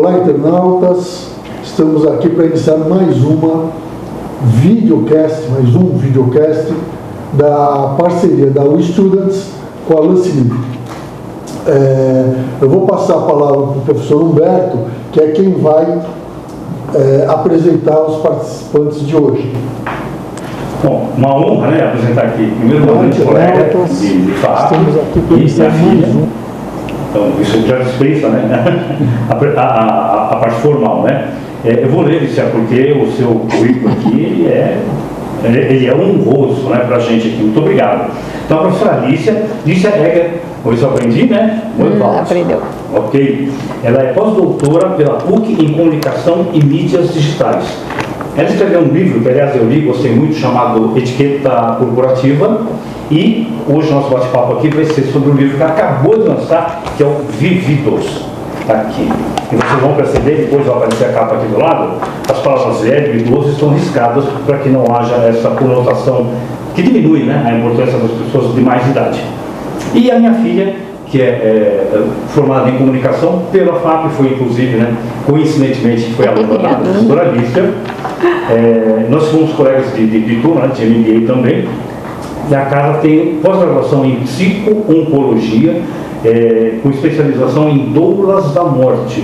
Olá, internautas, estamos aqui para iniciar mais um videocast da parceria da WeStudents com a Lance Livre. Eu vou passar a palavra para o professor Humberto, que é quem vai apresentar os participantes de hoje. Bom, uma honra, né, apresentar aqui, primeiramente, colega de fato e a filha. Então, isso já dispensa, né, a parte formal, né. Eu vou ler, porque o seu currículo aqui, ele é honroso, né, para a gente aqui. Muito obrigado. Então, a professora Lícia Egger, vou ver se eu aprendi, né? Aprendeu. Ok. Ela é pós-doutora pela PUC em Comunicação e Mídias Digitais. Ela escreveu um livro, que aliás eu li, gostei muito, chamado Etiqueta Corporativa. E hoje o nosso bate-papo aqui vai ser sobre o livro que ela acabou de lançar, que é o Vividos. Está aqui. E vocês vão perceber, depois vai aparecer a capa aqui do lado, as palavras velho e idoso estão riscadas para que não haja essa conotação que diminui, né, a importância das pessoas de mais idade. E a minha filha, que é formada em comunicação pela FAP, foi inclusive, né, coincidentemente, foi aluna da professora Lícia. Nós fomos colegas de turma, né, de MBA também. E a casa tem pós-graduação em psico-oncologia, com especialização em doulas da morte.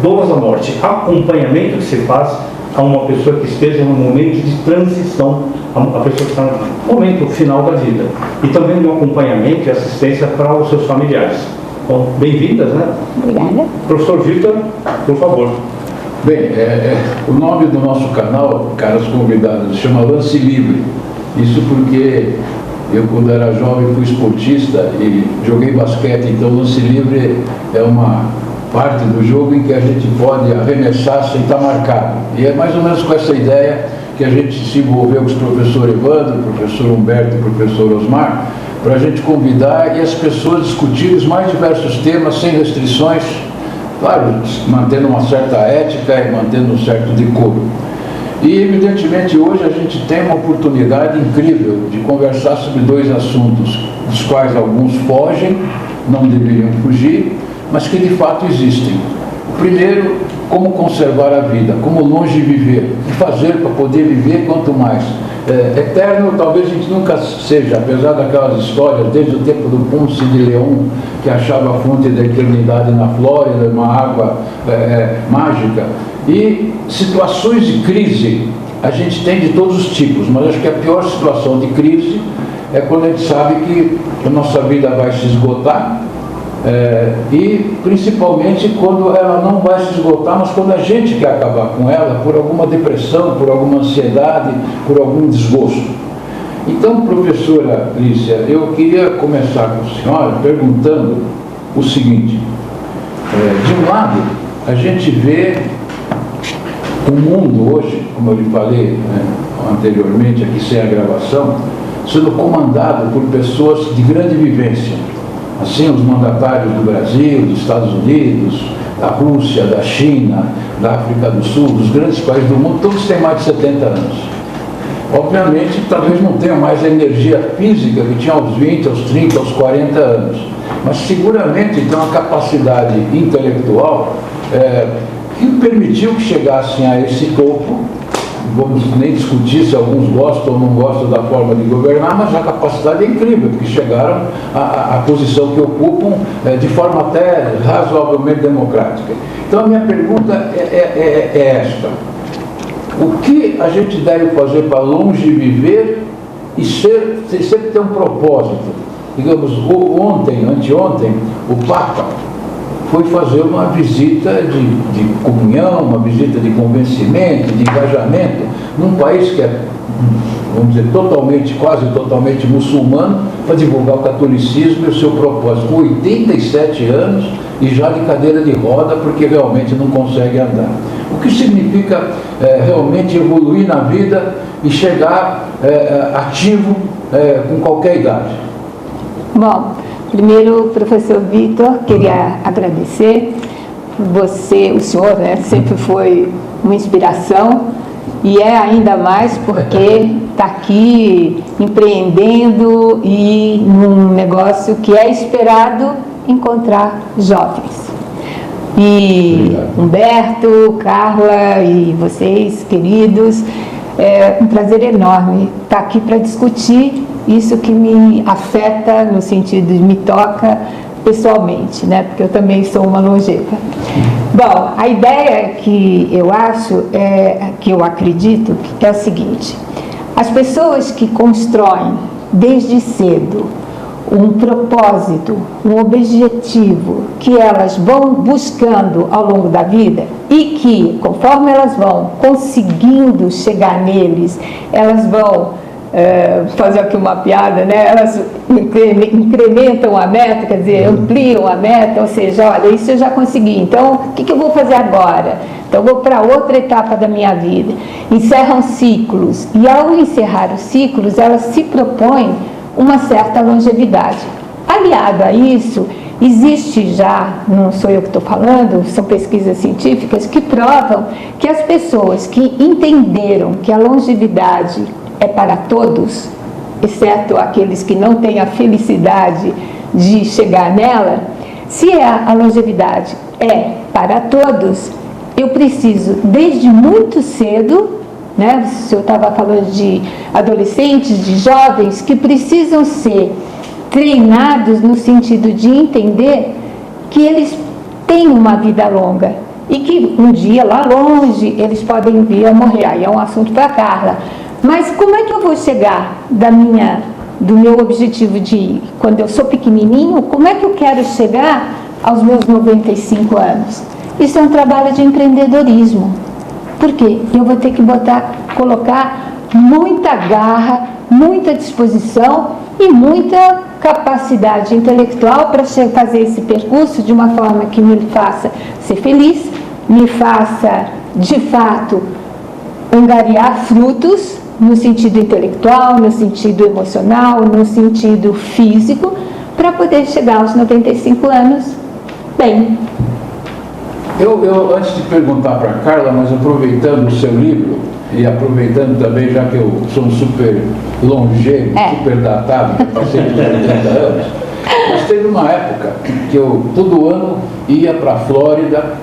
Doulas da morte, acompanhamento que se faz a uma pessoa que esteja no momento de transição, a pessoa que está no momento final da vida. E também um acompanhamento e assistência para os seus familiares. Bom, bem-vindas, né? Obrigada. Professor Vitor, por favor. Bem, o nome do nosso canal, caros convidados, chama Lance Livre. Isso porque eu, quando era jovem, fui esportista e joguei basquete, então lance livre é uma parte do jogo em que a gente pode arremessar sem estar marcado. E é mais ou menos com essa ideia que a gente se envolveu com os professor Evandro, professor Humberto e professor Osmar, para a gente convidar e as pessoas discutirem os mais diversos temas sem restrições, claro, mantendo uma certa ética e mantendo um certo decoro. E, evidentemente, hoje a gente tem uma oportunidade incrível de conversar sobre dois assuntos, dos quais alguns fogem, não deveriam fugir, mas que de fato existem. O primeiro, como conservar a vida, como longe viver, o que fazer para poder viver quanto mais. Eterno, talvez a gente nunca seja, apesar daquelas histórias, desde o tempo do Ponce de León, que achava a fonte da eternidade na Flórida, uma água mágica. E situações de crise a gente tem de todos os tipos, mas acho que a pior situação de crise é quando a gente sabe que a nossa vida vai se esgotar, e principalmente quando ela não vai se esgotar, mas quando a gente quer acabar com ela por alguma depressão, por alguma ansiedade, por algum desgosto. Então, professora Lícia, eu queria começar com a senhora perguntando o seguinte: de um lado, a gente vê o mundo hoje, como eu lhe falei, né, anteriormente, aqui sem a gravação, sendo comandado por pessoas de grande vivência. Assim, os mandatários do Brasil, dos Estados Unidos, da Rússia, da China, da África do Sul, dos grandes países do mundo, todos têm mais de 70 anos. Obviamente, talvez não tenham mais a energia física que tinha aos 20, aos 30, aos 40 anos, mas seguramente tem uma capacidade intelectual que permitiu que chegassem a esse topo. Vamos nem discutir se alguns gostam ou não gostam da forma de governar, mas a capacidade é incrível, porque chegaram à posição que ocupam de forma até razoavelmente democrática. Então a minha pergunta é esta: o que a gente deve fazer para longe viver e sempre ter um propósito? Digamos, anteontem, o Papa foi fazer uma visita de comunhão, uma visita de convencimento, de engajamento, num país que é, vamos dizer, quase totalmente muçulmano, para divulgar o catolicismo e o seu propósito, com 87 anos e já de cadeira de roda, porque realmente não consegue andar. O que significa realmente evoluir na vida e chegar ativo com qualquer idade? Bom, primeiro, professor Vitor, queria agradecer. O senhor, né, sempre foi uma inspiração e é ainda mais porque está aqui empreendendo e num negócio que é esperado encontrar jovens. E Humberto, Carla e vocês, queridos, é um prazer enorme estar aqui para discutir isso que me afeta, no sentido de me toca pessoalmente, né? Porque eu também sou uma longeva. Bom, a ideia que eu acho, que eu acredito, que é o seguinte: as pessoas que constroem desde cedo um propósito, um objetivo que elas vão buscando ao longo da vida e que, conforme elas vão conseguindo chegar neles, elas vão fazer aqui uma piada, né? Elas incrementam a meta, quer dizer, ampliam a meta, ou seja, olha, isso eu já consegui, então o que eu vou fazer agora? Então eu vou para outra etapa da minha vida. Encerram ciclos, e ao encerrar os ciclos, elas se propõem uma certa longevidade. Aliado a isso, existe já, não sou eu que estou falando, são pesquisas científicas que provam que as pessoas que entenderam que a longevidade é para todos, exceto aqueles que não têm a felicidade de chegar nela, se a longevidade é para todos, eu preciso, desde muito cedo, né? O senhor estava falando de adolescentes, de jovens, que precisam ser treinados no sentido de entender que eles têm uma vida longa e que um dia, lá longe, eles podem vir a morrer. Aí é um assunto para a Carla. Mas como é que eu vou chegar do meu objetivo de, quando eu sou pequenininho, como é que eu quero chegar aos meus 95 anos? Isso é um trabalho de empreendedorismo. Por quê? Eu vou ter que colocar muita garra, muita disposição e muita capacidade intelectual para fazer esse percurso de uma forma que me faça ser feliz, me faça, de fato, angariar frutos no sentido intelectual, no sentido emocional, no sentido físico, para poder chegar aos 95 anos bem. Eu, antes de perguntar para a Carla, mas aproveitando o seu livro, e aproveitando também, já que eu sou um super longevo, super datado, que passei dos 80 anos, mas teve uma época que eu, todo ano, ia para a Flórida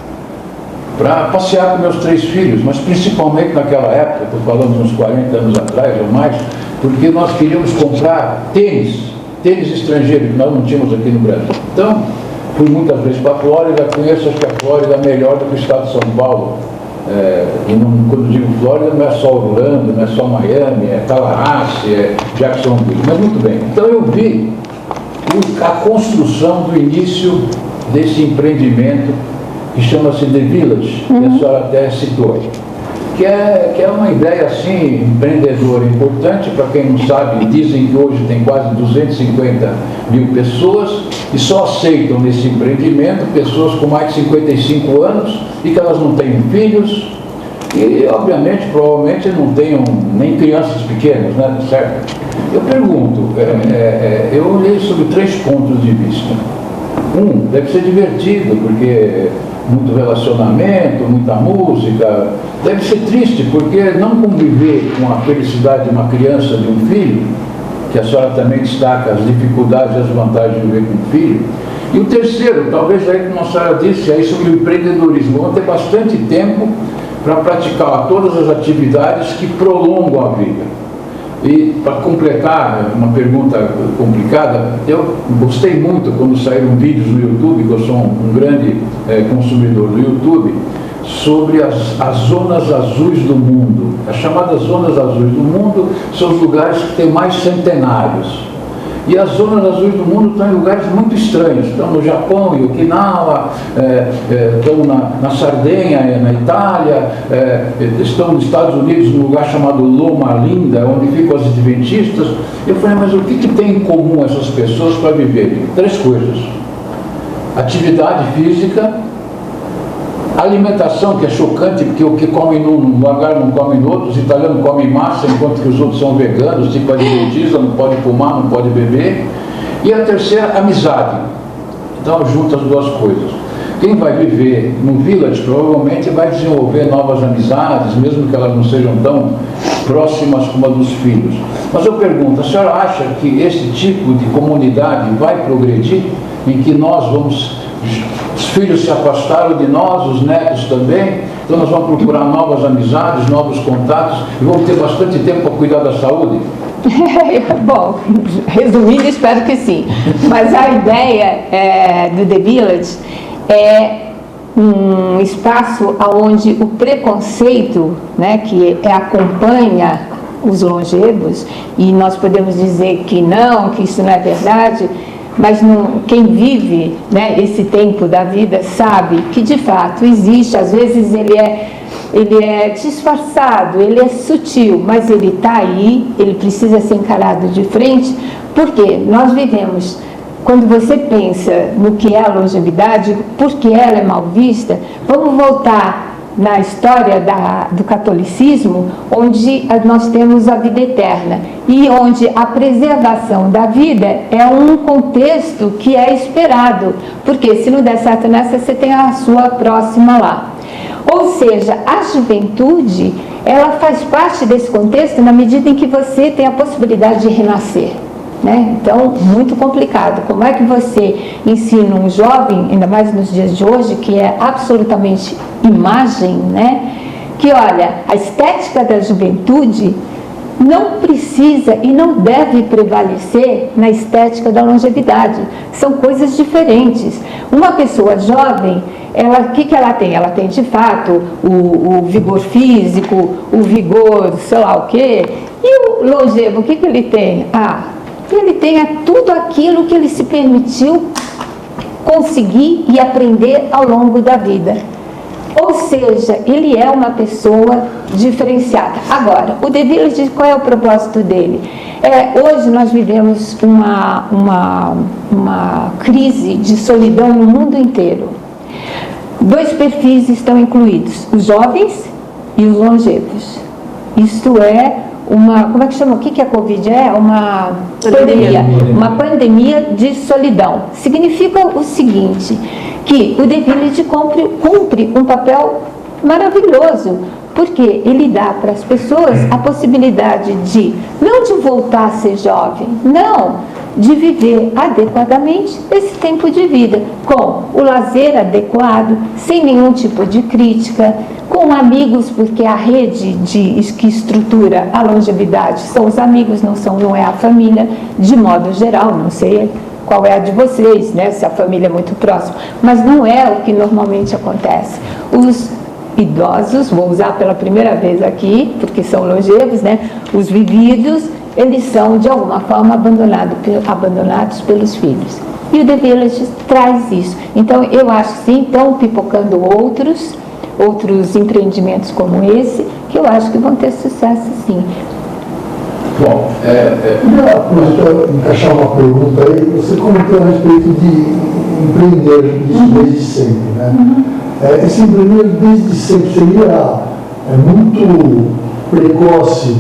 para passear com meus 3 filhos, mas principalmente naquela época, estou falando uns 40 anos atrás ou mais, porque nós queríamos comprar tênis estrangeiro, que nós não tínhamos aqui no Brasil. Então, fui muitas vezes para a Flórida, conheço, acho que a Flórida é melhor do que o estado de São Paulo. Quando digo Flórida, não é só Orlando, não é só Miami, é Tallahassee, é Jacksonville, mas muito bem. Então eu vi a construção do início desse empreendimento que chama-se The Village, que a senhora até citou, que é uma ideia assim, empreendedora importante. Para quem não sabe, dizem que hoje tem quase 250 mil pessoas e só aceitam nesse empreendimento pessoas com mais de 55 anos e que elas não têm filhos e, obviamente, provavelmente não tenham nem crianças pequenas, né? Certo? Eu pergunto, eu olhei sobre 3 pontos de vista. Deve ser divertido, porque muito relacionamento, muita música. Deve ser triste, porque não conviver com a felicidade de uma criança, de um filho, que a senhora também destaca as dificuldades e as vantagens de viver com um filho. E o terceiro, talvez aí como a senhora disse, aí sobre o empreendedorismo, vão ter bastante tempo para praticar todas as atividades que prolongam a vida. E para completar uma pergunta complicada, eu gostei muito quando saíram vídeos no YouTube, que eu sou um grande consumidor do YouTube, sobre as zonas azuis do mundo. As chamadas zonas azuis do mundo são os lugares que têm mais centenários. E as zonas azuis do mundo estão em lugares muito estranhos. Estão no Japão, em Okinawa, estão na Sardenha, na Itália, estão nos Estados Unidos, num lugar chamado Loma Linda, onde ficam as adventistas. Eu falei, mas o que tem em comum essas pessoas para viverem? 3 coisas. Atividade física, alimentação, que é chocante, porque o que come num lugar não come no outro. Os italianos comem massa, enquanto que os outros são veganos, tipo adventista, não pode fumar, não pode beber. E a terceira, amizade. Então, junta as 2 coisas. Quem vai viver no Village provavelmente vai desenvolver novas amizades, mesmo que elas não sejam tão próximas como a dos filhos. Mas eu pergunto, a senhora acha que esse tipo de comunidade vai progredir, em que nós vamos os filhos se afastaram de nós, os netos também, então nós vamos procurar novas amizades, novos contatos e vamos ter bastante tempo para cuidar da saúde. Bom, resumindo, espero que sim. Mas a ideia do The Village é um espaço onde o preconceito, né, que acompanha os longevos, e nós podemos dizer que não, que isso não é verdade, mas quem vive, né, esse tempo da vida sabe que de fato existe. Às vezes ele é disfarçado, ele é sutil, mas ele está aí, ele precisa ser encarado de frente, porque nós vivemos, quando você pensa no que é a longevidade, por que ela é mal vista, vamos voltar na história do catolicismo, onde nós temos a vida eterna e onde a preservação da vida é um contexto que é esperado, porque se não der certo nessa, você tem a sua próxima lá. Ou seja, a juventude, ela faz parte desse contexto na medida em que você tem a possibilidade de renascer. Né? Então, muito complicado. Como é que você ensina um jovem, ainda mais nos dias de hoje, que é absolutamente imagem, né? Que olha, a estética da juventude não precisa e não deve prevalecer na estética da longevidade. São coisas diferentes. Uma pessoa jovem, o que ela tem? Ela tem, de fato, o vigor físico, o vigor, sei lá o quê. E o longevo, o que ele tem? Ele tem tudo aquilo que ele se permitiu conseguir e aprender ao longo da vida. Ou seja, ele é uma pessoa diferenciada. Agora, o The Village, qual é o propósito dele? Hoje nós vivemos uma crise de solidão no mundo inteiro. 2 perfis estão incluídos, os jovens e os longevos. Isto é como é que chama? O que a Covid é? Uma pandemia. Uma pandemia de solidão. Significa o seguinte, que o The Village cumpre um papel maravilhoso, porque ele dá para as pessoas a possibilidade não de voltar a ser jovem, não, de viver adequadamente esse tempo de vida, com o lazer adequado, sem nenhum tipo de crítica, com amigos, porque a rede que estrutura a longevidade são os amigos, não é a família, de modo geral, não sei qual é a de vocês, né, se a família é muito próxima, mas não é o que normalmente acontece. Os idosos, vou usar pela primeira vez aqui, porque são longevos, né, os vividos, eles são de alguma forma abandonados pelos filhos. E o The Village traz isso. Então eu acho que sim, estão pipocando outros empreendimentos como esse, que eu acho que vão ter sucesso sim. Bom, Para encaixar uma pergunta aí, você comentou a respeito de empreender isso desde sempre, né? Esse empreender desde sempre seria muito precoce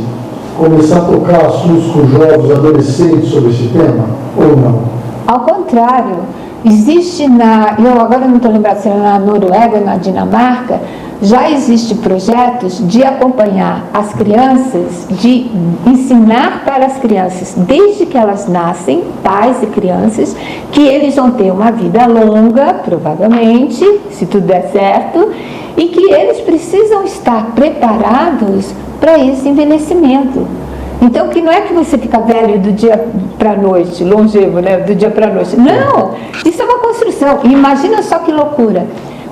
começar a tocar assuntos com jovens, adolescentes sobre esse tema, ou não? Ao contrário, existe eu agora não estou lembrando se é na Noruega, na Dinamarca, já existem projetos de acompanhar as crianças, de ensinar para as crianças, desde que elas nascem, pais e crianças, que eles vão ter uma vida longa, provavelmente, se tudo der certo, e que eles precisam estar preparados para esse envelhecimento. Então, que não é que você fica velho do dia para a noite, longevo, né, do dia para a noite. Não, isso é uma construção. E imagina só que loucura.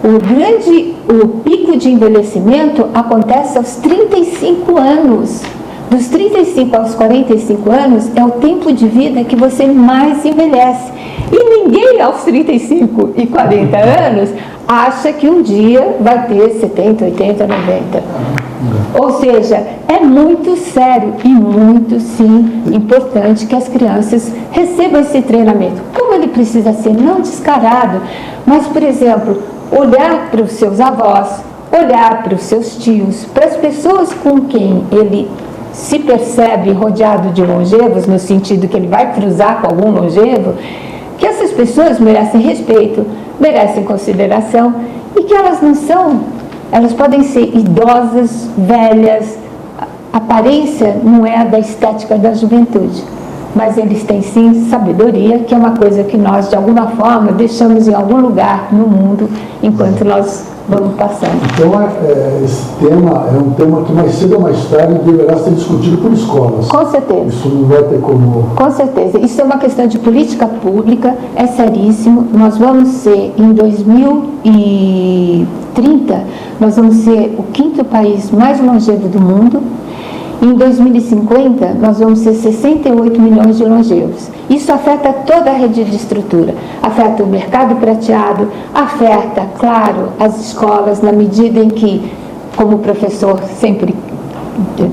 O pico de envelhecimento acontece aos 35 anos. Dos 35 aos 45 anos é o tempo de vida que você mais envelhece. E ninguém aos 35 e 40 anos acha que um dia vai ter 70, 80, 90. Ou seja, é muito sério e muito, sim, importante que as crianças recebam esse treinamento. Como ele precisa ser não descarado, mas, por exemplo, olhar para os seus avós, olhar para os seus tios, para as pessoas com quem ele se percebe rodeado de longevos, no sentido que ele vai cruzar com algum longevo, que essas pessoas merecem respeito, merecem consideração e que elas podem ser idosas, velhas, a aparência não é a da estética da juventude. mas eles têm sim sabedoria, que é uma coisa que nós, de alguma forma, deixamos em algum lugar no mundo enquanto nós vamos passando. Então, esse tema é um tema que mais cedo ou mais tarde deverá ser discutido por escolas. Com certeza. Isso não vai ter como... Com certeza. Isso é uma questão de política pública, é seríssimo. Nós vamos ser, em 2030, nós vamos ser o 5º país mais longevo do mundo. Em 2050, nós vamos ser 68 milhões de longevos. Isso afeta toda a rede de estrutura. Afeta o mercado prateado, afeta, claro, as escolas, na medida em que, como o professor sempre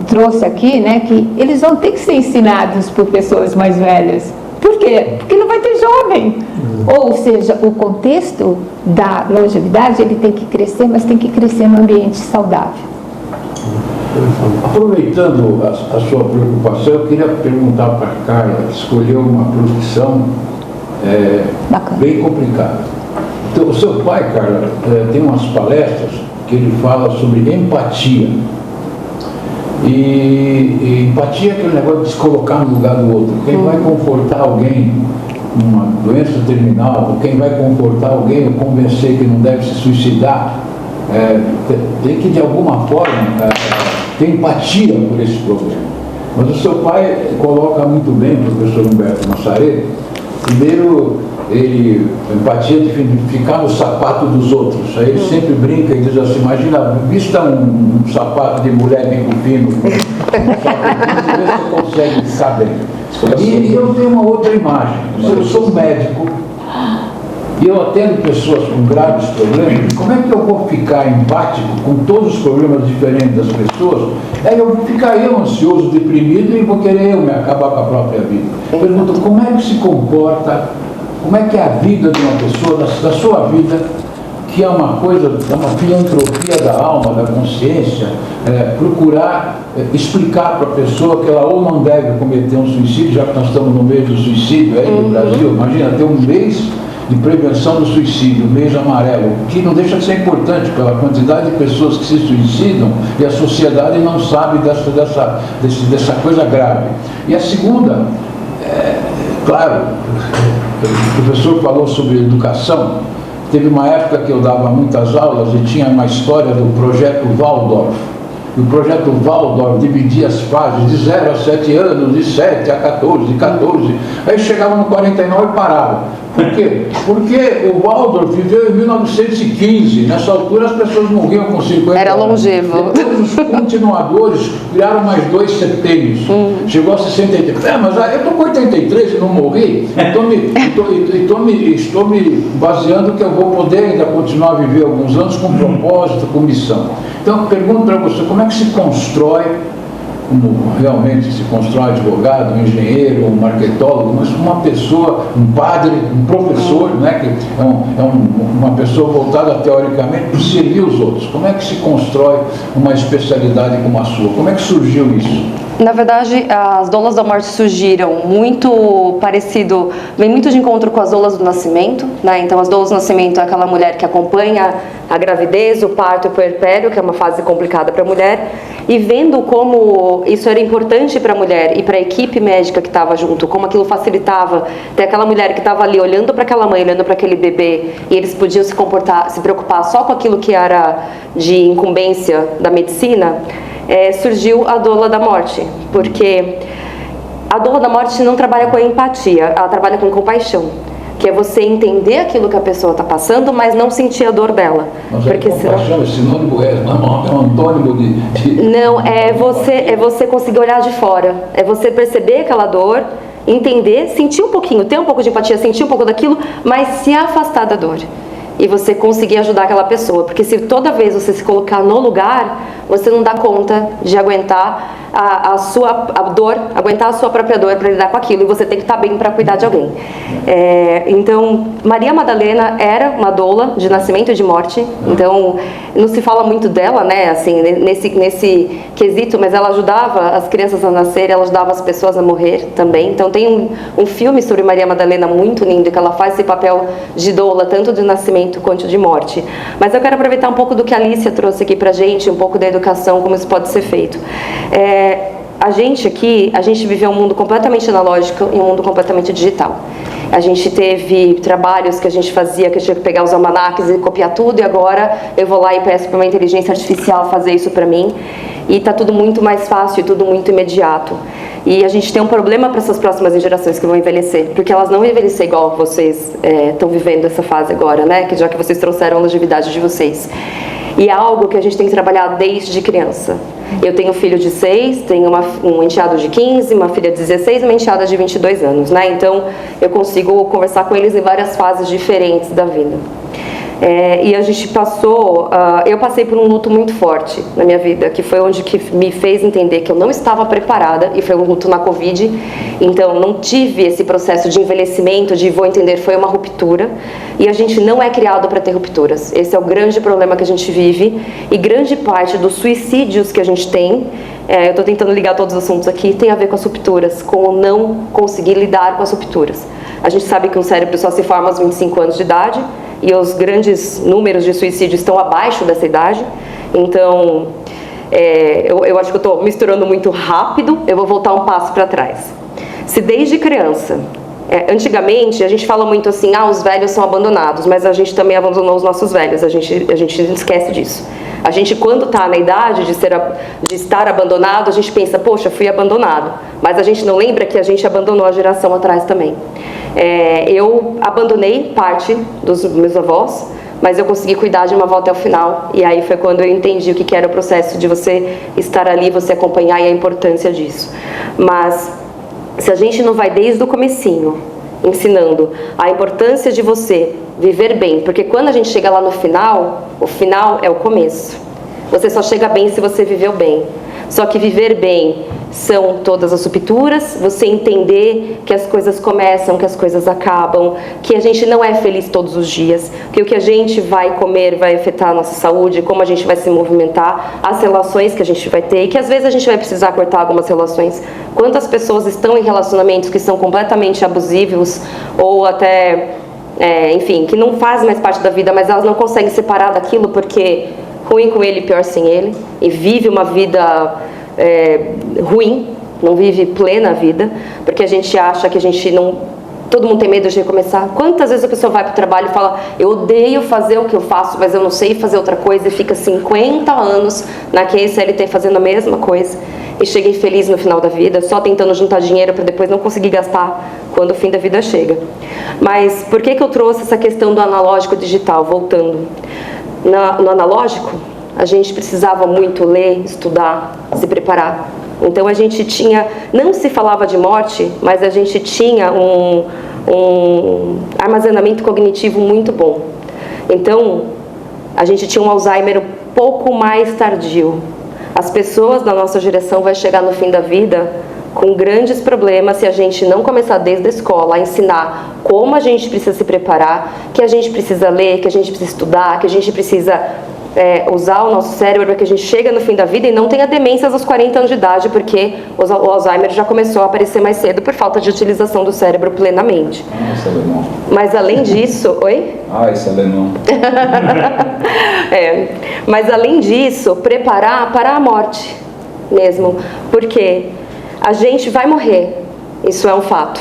trouxe aqui, né, que eles vão ter que ser ensinados por pessoas mais velhas. Por quê? Porque não vai ter jovem. Ou seja, o contexto da longevidade, ele tem que crescer, mas tem que crescer num ambiente saudável. Aproveitando a sua preocupação, eu queria perguntar para a Carla, que escolheu uma profissão bem complicada. Então, o seu pai, Carla, tem umas palestras que ele fala sobre empatia. E empatia é aquele negócio de se colocar no lugar do outro. Quem vai confortar alguém numa doença terminal, ou quem vai confortar alguém ou convencer que não deve se suicidar, tem que, de alguma forma, ter empatia por esse problema. Mas o seu pai coloca muito bem, o professor Humberto Massareto. Primeiro, empatia de ficar no sapato dos outros. Aí ele sempre brinca e diz assim, imagina, vista um sapato de mulher bico fino, vê se consegue ficar bem. E eu tenho uma outra imagem. Eu sou um médico e eu atendo pessoas com graves problemas. Como é que eu vou ficar empático com todos os problemas diferentes das pessoas? Eu vou ficar ansioso, deprimido e vou querer me acabar com a própria vida. Eu pergunto, como é que se comporta, como é que é a vida de uma pessoa, da sua vida, que é uma coisa, é uma filantropia da alma, da consciência, procurar explicar para a pessoa que ela ou não deve cometer um suicídio, já que nós estamos no mês do suicídio aí no Brasil. Imagina, ter um mês de prevenção do suicídio, mês amarelo, que não deixa de ser importante pela quantidade de pessoas que se suicidam e a sociedade não sabe dessa coisa grave. E a segunda, claro, o professor falou sobre educação. Teve uma época que eu dava muitas aulas e tinha uma história do projeto Waldorf. E o projeto Waldorf dividia as fases de 0 a 7 anos, de 7 a 14, de 14. Aí chegava no 49 e parava. Por quê? Porque o Waldorf viveu em 1915. Nessa altura as pessoas morriam com 50 anos. Era longevo. Depois os continuadores criaram mais 2 setênios. Chegou a 63. Mas eu estou com 83 e não morri. Estou me baseando que eu vou poder ainda continuar a viver alguns anos com propósito, com missão. Então, pergunto para você, como é que se constrói, como realmente se constrói um advogado, um engenheiro, um marketólogo, mas uma pessoa, um padre, um professor, né, que uma pessoa voltada teoricamente para servir os outros. Como é que se constrói uma especialidade como a sua? Como é que surgiu isso? Na verdade, as doulas da morte surgiram muito parecido, vem muito de encontro com as doulas do nascimento, né? Então, as doulas do nascimento é aquela mulher que acompanha a gravidez, o parto e o puerpério, que é uma fase complicada para a mulher, e vendo como isso era importante para a mulher e para a equipe médica que estava junto, como aquilo facilitava ter aquela mulher que estava ali olhando para aquela mãe, olhando para aquele bebê, e eles podiam se preocupar só com aquilo que era de incumbência da medicina. Surgiu a doula da morte, porque a doula da morte não trabalha com empatia, ela trabalha com compaixão, que é você entender aquilo que a pessoa está passando, mas não sentir a dor dela. Mas porque compaixão, esse sinônimo é um antônimo de... Não, é você conseguir olhar de fora, é você perceber aquela dor, entender, sentir um pouquinho, ter um pouco de empatia, sentir um pouco daquilo, mas se afastar da dor. E você conseguir ajudar aquela pessoa, porque se toda vez você se colocar no lugar, você não dá conta de aguentar a dor, aguentar a sua própria dor para lidar com aquilo, e você tem que estar bem para cuidar de alguém. Então, Maria Madalena era uma doula de nascimento e de morte, então não se fala muito dela, né, assim, nesse quesito, mas ela ajudava as crianças a nascer, ela ajudava as pessoas a morrer também. Então tem um filme sobre Maria Madalena muito lindo, que ela faz esse papel de doula, tanto de nascimento quanto de morte. Mas eu quero aproveitar um pouco do que a Alicia trouxe aqui pra gente, um pouco da educação, como isso pode ser feito. a gente aqui, a gente viveu um mundo completamente analógico e um mundo completamente digital. A gente teve trabalhos que a gente fazia, que eu tinha que pegar os almanaques e copiar tudo, e agora eu vou lá e peço para uma inteligência artificial fazer isso para mim. E está tudo muito mais fácil e tudo muito imediato. E a gente tem um problema para essas próximas gerações que vão envelhecer, porque elas não vão envelhecer igual vocês estão vivendo essa fase agora, né? Já que vocês trouxeram a longevidade de vocês. E é algo que a gente tem que trabalhar desde criança. Eu tenho um filho de 6, tenho um enteado de 15, uma filha de 16 e uma enteada de 22 anos, né? Então, eu consigo conversar com eles em várias fases diferentes da vida. E a gente eu passei por um luto muito forte na minha vida, que foi onde que me fez entender que eu não estava preparada, e foi um luto na Covid. Então, não tive esse processo de envelhecimento, vou entender, foi uma ruptura. E a gente não é criado para ter rupturas. Esse é o grande problema que a gente vive, e grande parte dos suicídios que a gente tem, eu estou tentando ligar todos os assuntos aqui, tem a ver com as rupturas, com o não conseguir lidar com as rupturas. A gente sabe que o cérebro só se forma aos 25 anos de idade, e os grandes números de suicídio estão abaixo dessa idade. Então, eu acho que eu estou misturando muito rápido, eu vou voltar um passo para trás. Se desde criança, antigamente a gente fala muito assim, os velhos são abandonados, mas a gente também abandonou os nossos velhos, a gente esquece disso. A gente, quando está na idade de estar abandonado, a gente pensa, poxa, fui abandonado. Mas a gente não lembra que a gente abandonou a geração atrás também. Eu abandonei parte dos meus avós, mas eu consegui cuidar de uma avó até o final. E aí foi quando eu entendi o que era o processo de você estar ali, você acompanhar, e a importância disso. Mas se a gente não vai desde o comecinho, ensinando a importância de você viver bem, porque quando a gente chega lá no final, o final é o começo. Você só chega bem se você viveu bem. Só que viver bem são todas as rupturas, você entender que as coisas começam, que as coisas acabam, que a gente não é feliz todos os dias, que o que a gente vai comer vai afetar a nossa saúde, como a gente vai se movimentar, as relações que a gente vai ter, e que às vezes a gente vai precisar cortar algumas relações. Quantas pessoas estão em relacionamentos que são completamente abusivos, ou até, enfim, que não fazem mais parte da vida, mas elas não conseguem separar daquilo porque ruim com ele, pior sem ele, e vive uma vida ruim, não vive plena a vida, porque a gente acha que a gente não... Todo mundo tem medo de recomeçar. Quantas vezes a pessoa vai para o trabalho e fala, eu odeio fazer o que eu faço, mas eu não sei fazer outra coisa, e fica 50 anos naquele CLT fazendo a mesma coisa, e chega infeliz no final da vida, só tentando juntar dinheiro para depois não conseguir gastar quando o fim da vida chega. Mas por que eu trouxe essa questão do analógico digital? Voltando. No analógico, a gente precisava muito ler, estudar, se preparar. Então a gente tinha, não se falava de morte, mas a gente tinha um armazenamento cognitivo muito bom. Então a gente tinha um Alzheimer um pouco mais tardio. As pessoas da nossa geração vão chegar no fim da vida com grandes problemas se a gente não começar desde a escola a ensinar como a gente precisa se preparar, que a gente precisa ler, que a gente precisa estudar, que a gente precisa usar o nosso cérebro para que a gente chegue no fim da vida e não tenha demências aos 40 anos de idade, porque o Alzheimer já começou a aparecer mais cedo por falta de utilização do cérebro plenamente. Isso é alemão. Mas além disso... Oi? Isso é alemão. Mas além disso, preparar para a morte mesmo, porque a gente vai morrer, isso é um fato.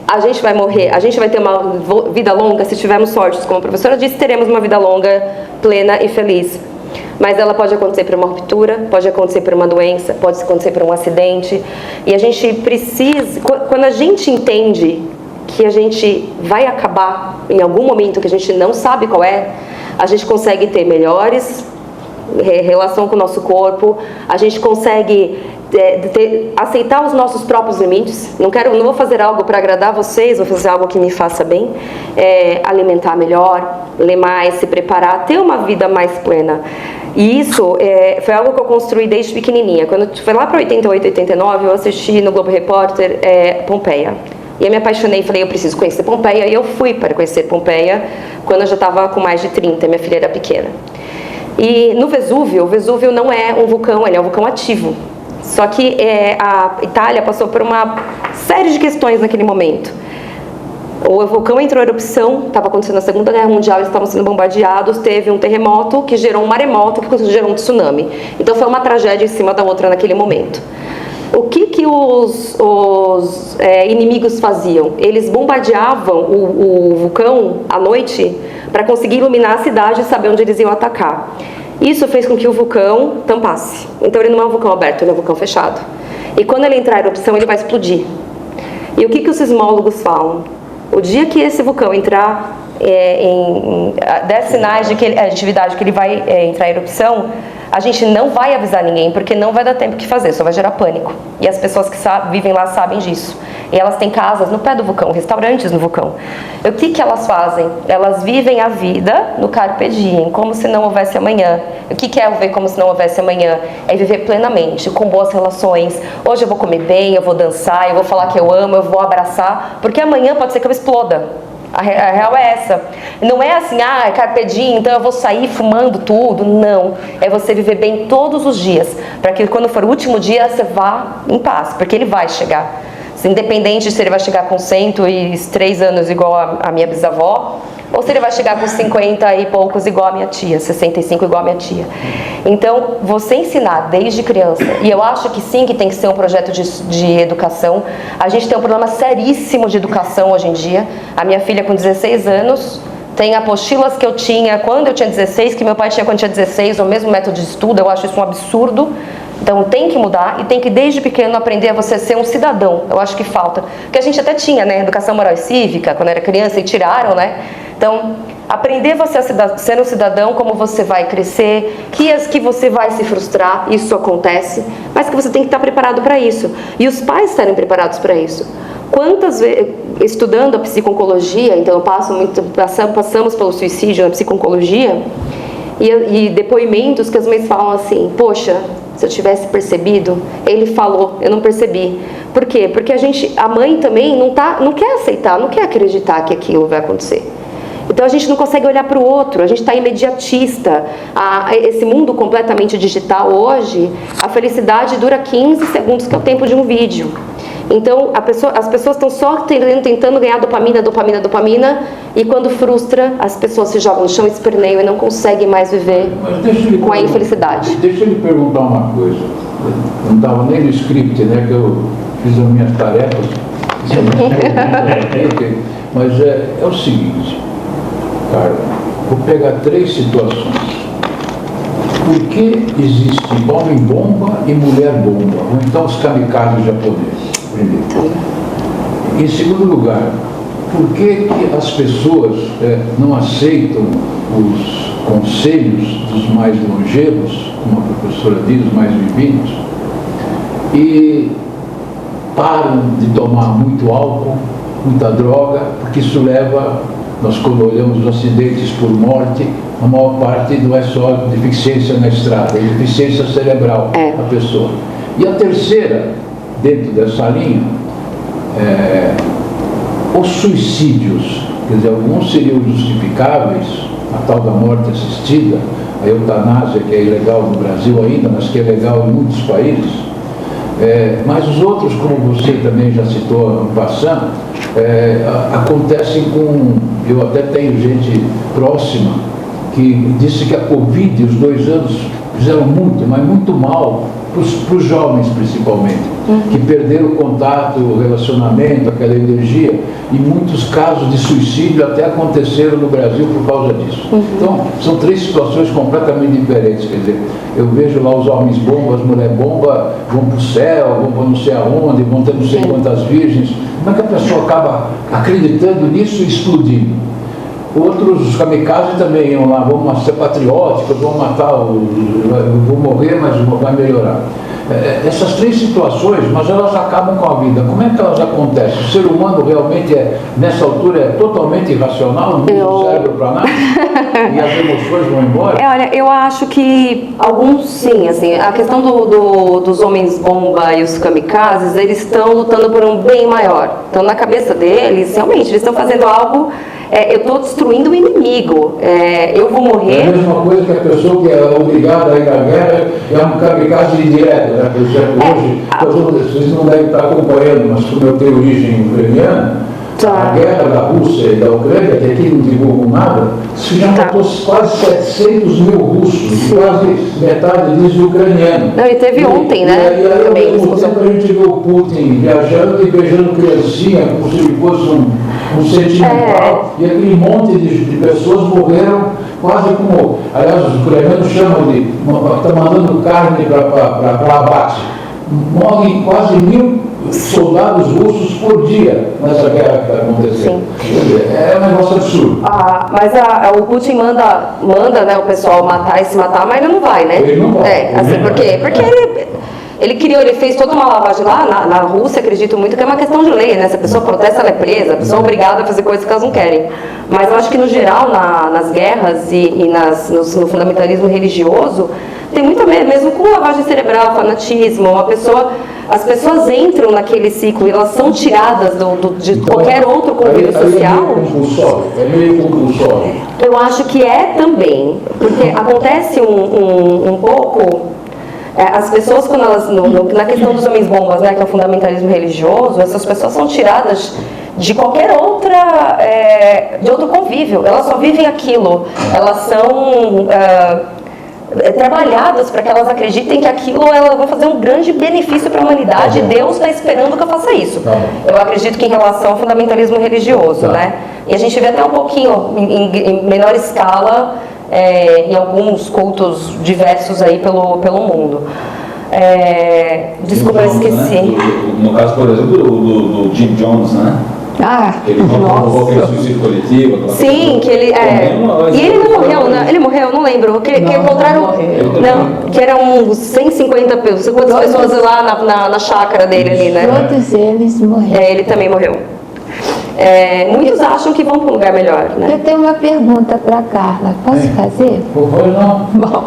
A gente vai morrer, a gente vai ter uma vida longa se tivermos sorte, como a professora disse, teremos uma vida longa, plena e feliz. Mas ela pode acontecer por uma ruptura, pode acontecer por uma doença, pode acontecer por um acidente. E a gente precisa, quando a gente entende que a gente vai acabar em algum momento que a gente não sabe qual é, a gente consegue ter melhores relação com o nosso corpo, a gente consegue aceitar os nossos próprios limites. Não vou fazer algo para agradar vocês, vou fazer algo que me faça bem, alimentar melhor, ler mais, se preparar, ter uma vida mais plena. E isso foi algo que eu construí desde pequenininha. Quando foi lá para 88, 89, eu assisti no Globo Repórter Pompeia. E eu me apaixonei e falei, eu preciso conhecer Pompeia. E eu fui para conhecer Pompeia quando eu já estava com mais de 30, minha filha era pequena. E no Vesúvio, o Vesúvio não é um vulcão, ele é um vulcão ativo. Só que a Itália passou por uma série de questões naquele momento. O vulcão entrou em erupção, estava acontecendo a Segunda Guerra Mundial, eles estavam sendo bombardeados, teve um terremoto que gerou um maremoto, que gerou um tsunami. Então foi uma tragédia em cima da outra naquele momento. O que os inimigos faziam? Eles bombardeavam o vulcão à noite para conseguir iluminar a cidade e saber onde eles iam atacar. Isso fez com que o vulcão tampasse. Então ele não é um vulcão aberto, ele é um vulcão fechado. E quando ele entrar em erupção, ele vai explodir. E o que os sismólogos falam? O dia que esse vulcão entrar der sinais de atividade que ele vai entrar em erupção, a gente não vai avisar ninguém, porque não vai dar tempo de fazer, só vai gerar pânico. E as pessoas que vivem lá sabem disso. E elas têm casas no pé do vulcão, restaurantes no vulcão. E o que elas fazem? Elas vivem a vida no carpe diem, como se não houvesse amanhã. O que é viver como se não houvesse amanhã? É viver plenamente, com boas relações. Hoje eu vou comer bem, eu vou dançar, eu vou falar que eu amo, eu vou abraçar, porque amanhã pode ser que eu exploda. A real é essa. Não é assim, é carpe diem, então eu vou sair fumando tudo. Não. É você viver bem todos os dias, para que quando for o último dia, você vá em paz, porque ele vai chegar. Independente se ele vai chegar com 103 anos igual a minha bisavó, ou se ele vai chegar com 50 e poucos igual a minha tia, 65 igual a minha tia. Então, você ensinar desde criança, e eu acho que sim, que tem que ser um projeto de educação. A gente tem um problema seríssimo de educação hoje em dia. A minha filha com 16 anos tem apostilas que eu tinha quando eu tinha 16, que meu pai tinha quando tinha 16, o mesmo método de estudo. Eu acho isso um absurdo. Então tem que mudar e tem que desde pequeno aprender a você ser um cidadão. Eu acho que falta. Porque a gente até tinha, né, educação moral e cívica, quando era criança, e tiraram, né? Então, aprender você a ser um cidadão, como você vai crescer, que você vai se frustrar, isso acontece, mas que você tem que estar preparado para isso. E os pais estarem preparados para isso. Quantas vezes, estudando a psiconcologia, então passamos pelo suicídio na psiconcologia, e depoimentos que as mães falam assim, poxa, se eu tivesse percebido, ele falou, eu não percebi. Por quê? Porque a mãe também não quer aceitar, não quer acreditar que aquilo vai acontecer. Então a gente não consegue olhar para o outro, a gente está imediatista. Esse mundo completamente digital hoje, a felicidade dura 15 segundos, que é o tempo de um vídeo. Então as pessoas estão só tentando ganhar dopamina, e quando frustra, as pessoas se jogam no chão, esperneiam e não conseguem mais viver com a infelicidade. Deixa eu lhe perguntar uma coisa. Eu não estava nem no script, né, que eu fiz as minhas tarefas. Mas é o seguinte, cara, vou pegar 3 situações. Por que existe homem-bomba e mulher-bomba? Ou então os kamikazes japoneses, primeiro. Em segundo lugar, por que as pessoas não aceitam os conselhos dos mais longevos, como a professora diz, os mais vividos, e param de tomar muito álcool, muita droga, porque isso leva, nós quando olhamos os acidentes por morte, a maior parte não é só deficiência na estrada, é deficiência cerebral da pessoa. E a terceira, dentro dessa linha, os suicídios, quer dizer, alguns seriam justificáveis, a tal da morte assistida, a eutanásia, que é ilegal no Brasil ainda, mas que é legal em muitos países, mas os outros, como você também já citou no passado, acontecem com... Eu até tenho gente próxima que disse que a Covid, os 2 anos, fizeram muito, mas muito mal para os jovens principalmente, que perderam o contato, o relacionamento, aquela energia, e muitos casos de suicídio até aconteceram no Brasil por causa disso. Então, são 3 situações completamente diferentes, quer dizer, eu vejo lá os homens bomba, as mulheres bomba, vão para o céu, vão para não sei aonde, vão ter não sei quantas virgens. Como é que a pessoa acaba acreditando nisso e explodindo? Outros, os kamikazes também iam lá, vamos ser patrióticos, vamos matar, eu vou morrer, mas vai melhorar. Essas 3 situações, mas elas acabam com a vida. Como é que elas acontecem? O ser humano realmente nessa altura, é totalmente irracional, não usa o cérebro para nada? E as emoções vão embora? Olha, eu acho que alguns sim, assim, a questão dos homens bomba e os kamikazes, eles estão lutando por um bem maior. Então, na cabeça deles, realmente, eles estão fazendo algo... eu estou destruindo o inimigo, eu vou morrer... É a mesma coisa que a pessoa que é obrigada a ir à guerra é um kamikaze direto, né? Por exemplo, hoje, vocês não devem estar acompanhando, mas como eu tenho origem ucraniana, Tá. A guerra da Rússia e da Ucrânia, que aqui não divulgam nada, se já matou quase 700 mil russos, quase metade disso ucraniano. Não, e teve ontem, né? E aí, ao Também, mesmo discussão. tempo, a gente vê o Putin viajando e beijando criancinha, como se ele fosse um sentimental, e aquele monte de pessoas morreram quase como, aliás, os ucranianos chamam de, está mandando carne para abate. Morrem quase 1.000 soldados russos por dia nessa guerra que está acontecendo. É um negócio absurdo. Mas o Putin manda, né, o pessoal matar e se matar, mas ele não vai, né? Ele não vai. Assim, por quê? Porque ele fez toda uma lavagem lá na Rússia, acredito muito que é uma questão de lei, né? Se a pessoa protesta, ela é presa, a pessoa é obrigada a fazer coisas que elas não querem. Mas eu acho que no geral, nas guerras e no fundamentalismo religioso, tem muito a ver mesmo com lavagem cerebral, fanatismo, as pessoas entram naquele ciclo e elas são tiradas de qualquer outro convívio social. É meio compulsório. Eu acho que é também, porque acontece um pouco, as pessoas quando elas, na questão dos homens bombas, né, que é o fundamentalismo religioso, essas pessoas são tiradas de qualquer de outro convívio, elas só vivem aquilo, elas são trabalhadas para que elas acreditem que aquilo vai fazer um grande benefício para a humanidade, e Deus está esperando que eu faça isso. Eu acredito que em relação ao fundamentalismo religioso, né? E a gente vê até um pouquinho, em menor escala, em alguns cultos diversos aí pelo mundo. Desculpa, eu esqueci. Né? No caso, por exemplo, do Jim Jones, né? Ele provocou aquele suicídio coletivo. Sim, que ele e ele não morreu, né? Ele morreu, não lembro. Que encontraram. Não, que eram 150 pessoas lá na chácara dele ali, né? Todos eles morreram. Ele também morreu. Muitos acham que vão para um lugar melhor, né? Eu tenho uma pergunta para a Carla. Posso fazer? Por favor, não. Bom,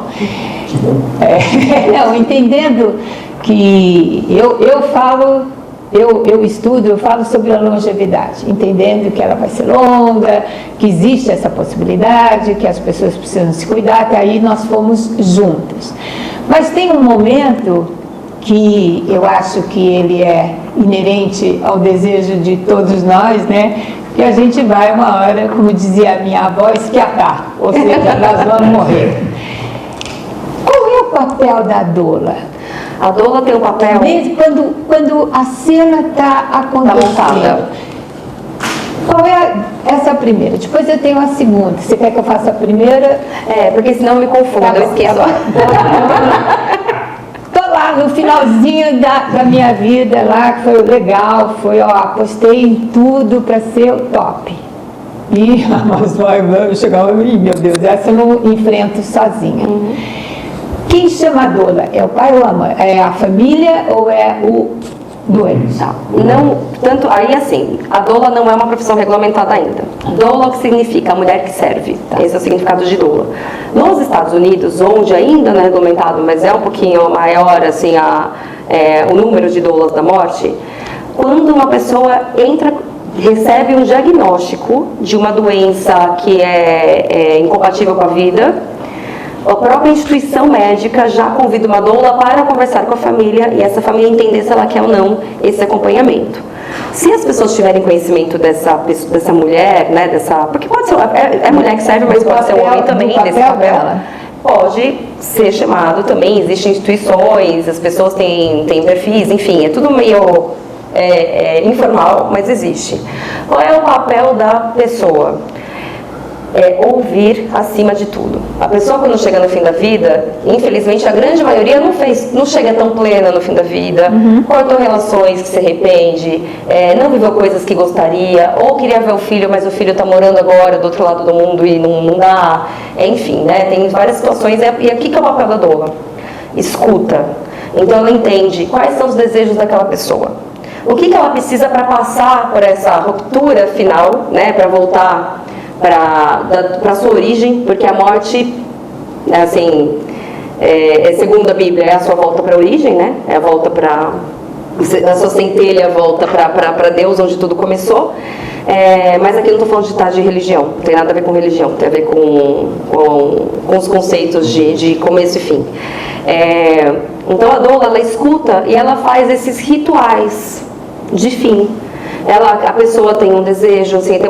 não, entendendo que eu falo. Eu estudo, eu falo sobre a longevidade, entendendo que ela vai ser longa, que existe essa possibilidade, que as pessoas precisam se cuidar, que aí nós fomos juntas. Mas tem um momento que eu acho que ele é inerente ao desejo de todos nós, né? Que a gente vai uma hora, como dizia a minha avó, esquiatar, ou seja, nós vamos morrer. Qual é o papel da doula? A doula tem um papel. Mesmo quando a cena está acontecendo. Qual é essa primeira? Depois eu tenho a segunda. Você quer que eu faça a primeira? Porque senão eu me confundo, eu esqueço. Estou lá no finalzinho da minha vida, lá que foi legal, apostei em tudo para ser o top. E mas vai chegar, meu Deus, essa eu não enfrento sozinha. Quem chama a doula? É o pai ou a mãe? É a família ou é o doente? Não, tanto aí assim, a doula não é uma profissão regulamentada ainda. Doula o que significa? A mulher que serve. Esse é o significado de doula. Nos Estados Unidos, onde ainda não é regulamentado, mas é um pouquinho maior assim, o número de doulas da morte, quando uma pessoa recebe um diagnóstico de uma doença que é incompatível com a vida, a própria instituição médica já convida uma doula para conversar com a família e essa família entender se ela quer ou não esse acompanhamento. Se as pessoas tiverem conhecimento dessa mulher, né, porque pode ser mulher que serve, mas pode ser um homem também desse papel, pode ser chamado também. Existem instituições, as pessoas têm perfis, enfim, é tudo meio informal, mas existe. Qual é o papel da pessoa? Ouvir acima de tudo. A pessoa quando chega no fim da vida, infelizmente a grande maioria não chega tão plena no fim da vida, cortou relações que se arrepende, não viveu coisas que gostaria, ou queria ver o filho, mas o filho está morando agora do outro lado do mundo e não dá, enfim, né? Tem várias situações. E aqui que é o papel da doula? Escuta. Então ela entende quais são os desejos daquela pessoa. O que ela precisa para passar por essa ruptura final, né? Para voltar para a sua origem, porque a morte, assim, segundo a Bíblia, é a sua volta para a origem, né? É a volta para a sua centelha, volta para Deus, onde tudo começou. Mas aqui não estou falando de religião, não tem nada a ver com religião, tem a ver com os conceitos de começo e fim. Então a doula, ela escuta e ela faz esses rituais de fim. A pessoa tem um desejo, assim, tem